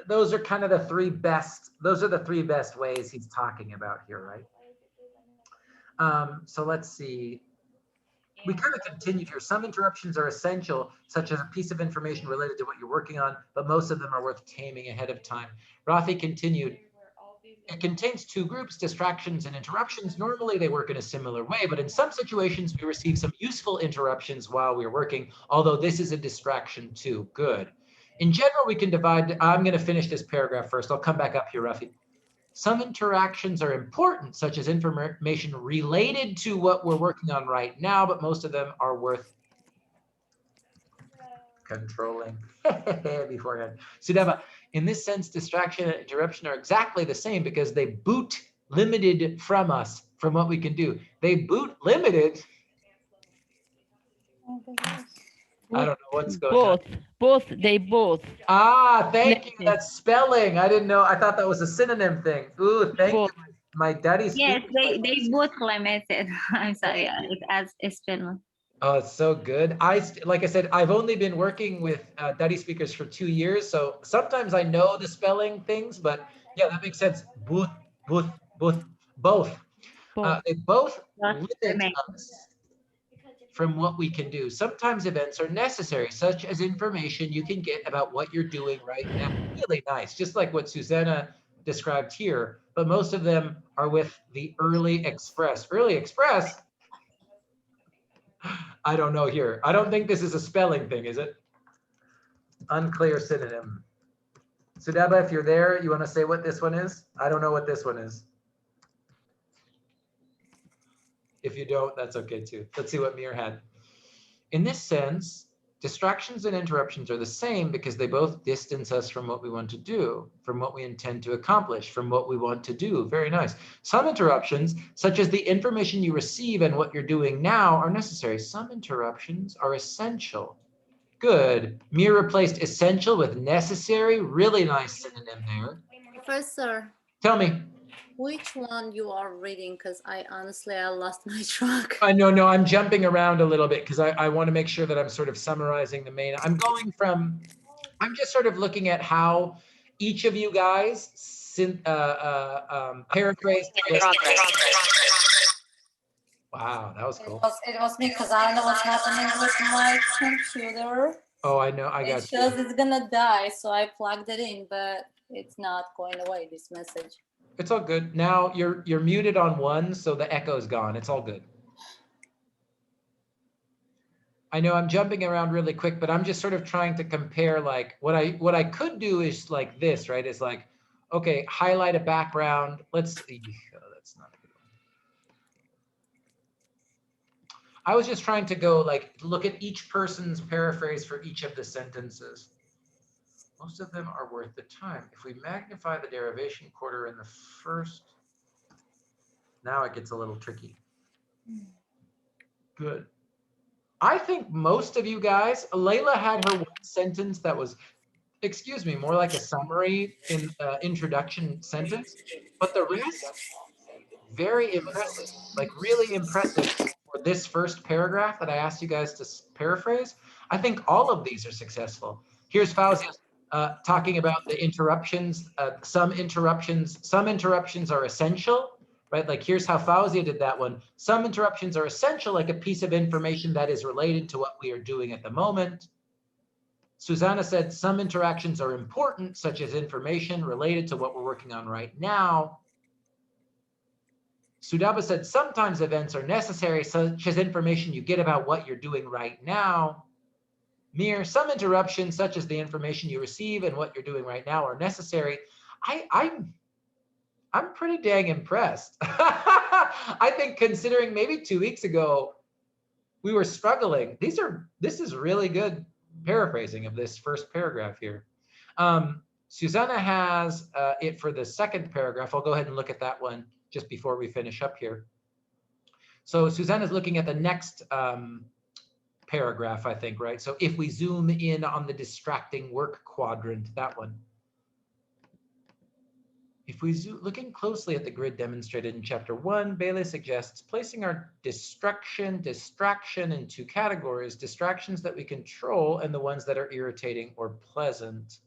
Those are kind of the three best. Those are the three best ways he's talking about here, right? So let's see. We kind of continued here. Some interruptions are essential, such as a piece of information related to what you're working on, but most of them are worth taming ahead of time. Rafi continued. It contains two groups, distractions and interruptions. Normally they work in a similar way, but in some situations we receive some useful interruptions while we're working, although this is a distraction too. Good. In general, we can divide, I'm going to finish this paragraph first. I'll come back up here, Rafi. Some interactions are important, such as information related to what we're working on right now, but most of them are worth controlling beforehand. Sudhava, in this sense, distraction and interruption are exactly the same because they boot limited from us, from what we can do. They boot limited. I don't know what's going on. They both. Thank you. That's spelling. I didn't know. I thought that was a synonym thing. Ooh, thank you. My daddy's. Yes, they both limited. I'm sorry, it's as spelling. Oh, it's so good. Like I said, I've only been working with daddy speakers for 2 years, so sometimes I know the spelling things, but yeah, that makes sense. Both. They both limit us from what we can do. Sometimes events are necessary, such as information you can get about what you're doing right now. Really nice, just like what Susanna described here, but most of them are with the early express. Early express, I don't know here. I don't think this is a spelling thing, is it? Unclear synonym. Sudhaba, if you're there, you want to say what this one is? I don't know what this one is. If you don't, that's okay too. Let's see what Mir had. In this sense, distractions and interruptions are the same because they both distance us from what we want to do, from what we intend to accomplish, from what we want to do. Very nice. Some interruptions, such as the information you receive and what you're doing now, are necessary. Some interruptions are essential. Good. Mir replaced essential with necessary. Really nice synonym there. Professor. Tell me. Which one you are reading? Because I lost my track. No, I'm jumping around a little bit because I want to make sure that I'm sort of summarizing the main. I'm just sort of looking at how each of you guys paraphrased. Wow, that was cool. It was me because I don't know what's happening with my computer. Oh, I know. I got it shows it's gonna die, so I plugged it in, but it's not going away, this message. It's all good. Now you're muted on one, so the echo's gone. It's all good. I know I'm jumping around really quick, but I'm just sort of trying to compare like what I could do is like this, right? It's like, okay, highlight a background. Let's see. Oh, that's not a good I was just trying to go like, look at each person's paraphrase for each of the sentences. Most of them are worth the time. If we magnify the derivation quarter in the first, now it gets a little tricky. Good. I think most of you guys, Layla had her one sentence that was, excuse me, more like a summary in introduction sentence, but the rest, very impressive, like really impressive for this first paragraph that I asked you guys to paraphrase. I think all of these are successful. Here's Fauzi talking about the interruptions. Some interruptions are essential, right? Like here's how Fauzi did that one. Some interruptions are essential, like a piece of information that is related to what we are doing at the moment. Susanna said some interactions are important, such as information related to what we're working on right now. Sudaba said sometimes events are necessary, such as information you get about what you're doing right now. Mir, some interruptions, such as the information you receive and what you're doing right now, are necessary. I'm pretty dang impressed. I think considering maybe 2 weeks ago, we were struggling. This is really good paraphrasing of this first paragraph here. Susanna has it for the second paragraph. I'll go ahead and look at that one just before we finish up here. So Susanna's looking at the next paragraph, I think, right? So if we zoom in on the distracting work quadrant, that one. If we looking closely at the grid demonstrated in chapter 1, Bailey suggests placing our distraction in 2 categories: distractions that we control and the ones that are irritating or pleasant.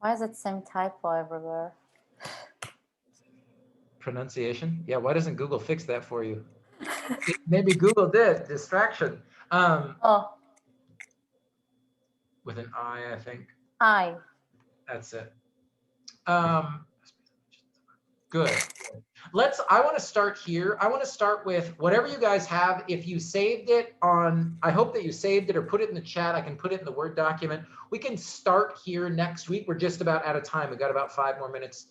Why is it same typo everywhere? Pronunciation? Yeah, why doesn't Google fix that for you? Maybe Google did, distraction. With an I think. I. That's it. Good. I want to start here. I want to start with whatever you guys have. If you saved it on, I hope that you saved it or put it in the chat. I can put it in the Word document. We can start here next week. We're just about out of time. We've got about 5 more minutes,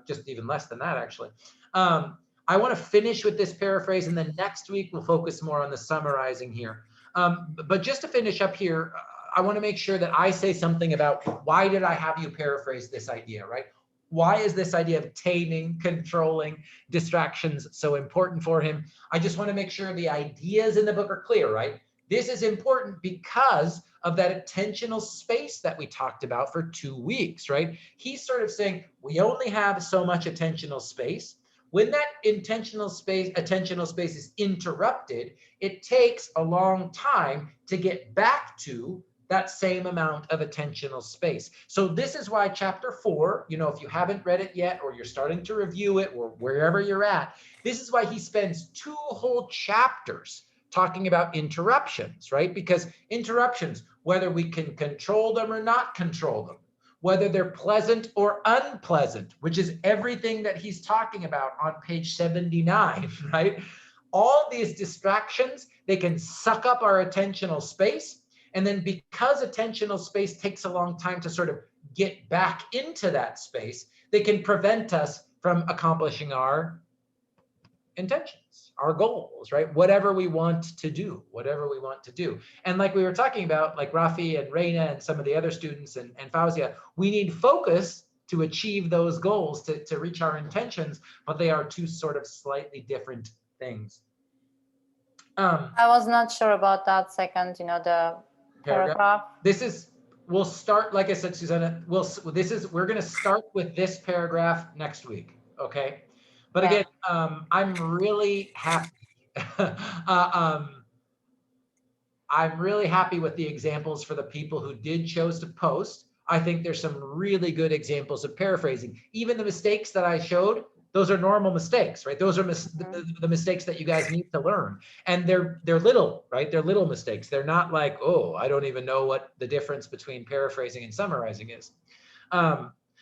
just even less than that, actually. I want to finish with this paraphrase, and then next week we'll focus more on the summarizing here. But just to finish up here, I want to make sure that I say something about why did I have you paraphrase this idea, right? Why is this idea of taming, controlling distractions so important for him? I just want to make sure the ideas in the book are clear, right? This is important because of that attentional space that we talked about for 2 weeks, right? He's sort of saying we only have so much attentional space. When that attentional space is interrupted, it takes a long time to get back to that same amount of attentional space. So this is why chapter 4, you know, if you haven't read it yet, or you're starting to review it, or wherever you're at, this is why he spends 2 whole chapters talking about interruptions, right? Because interruptions, whether we can control them or not control them, whether they're pleasant or unpleasant, which is everything that he's talking about on page 79, right? All these distractions, they can suck up our attentional space. And then because attentional space takes a long time to sort of get back into that space, they can prevent us from accomplishing our intentions, our goals, right? Whatever we want to do. And like we were talking about, like Rafi and Reina and some of the other students and Fauzia, we need focus to achieve those goals, to reach our intentions, but they are 2 sort of slightly different things. I was not sure about that second, you know, the paragraph. We'll start, like I said, Susanna, we're going to start with this paragraph next week, okay? But again, I'm really happy. I'm really happy with the examples for the people who did choose to post. I think there's some really good examples of paraphrasing. Even the mistakes that I showed, those are normal mistakes, right? Those are the mistakes that you guys need to learn. And they're little, right? They're little mistakes. They're not like, oh, I don't even know what the difference between paraphrasing and summarizing is.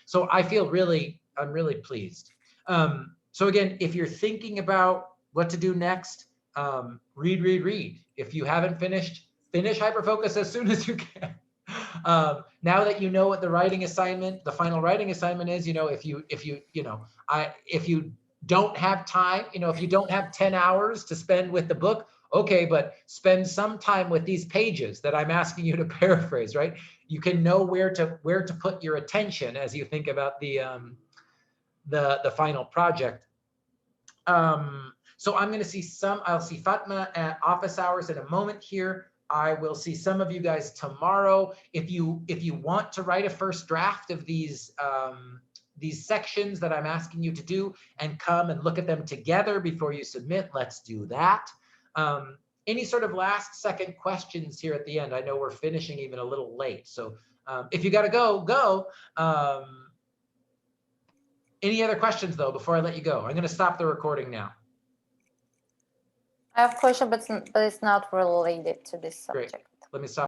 So I'm really pleased. So again, if you're thinking about what to do next, read. If you haven't finished, finish Hyperfocus as soon as you can. Now that you know what the final writing assignment is, you know, if you don't have time, you know, if you don't have 10 hours to spend with the book, Okay, but spend some time with these pages that I'm asking you to paraphrase, right? You can know where to put your attention as you think about the final project. So I'm going to see I'll see Fatma at office hours in a moment here. I will see some of you guys tomorrow. If you want to write a first draft of these sections that I'm asking you to do and come and look at them together before you submit, let's do that. Any sort of last second questions here at the end? I know we're finishing even a little late. So if you got to go. Any other questions though, before I let you go? I'm going to stop the recording now. I have a question, but it's not related to this Great. subject. Let me stop.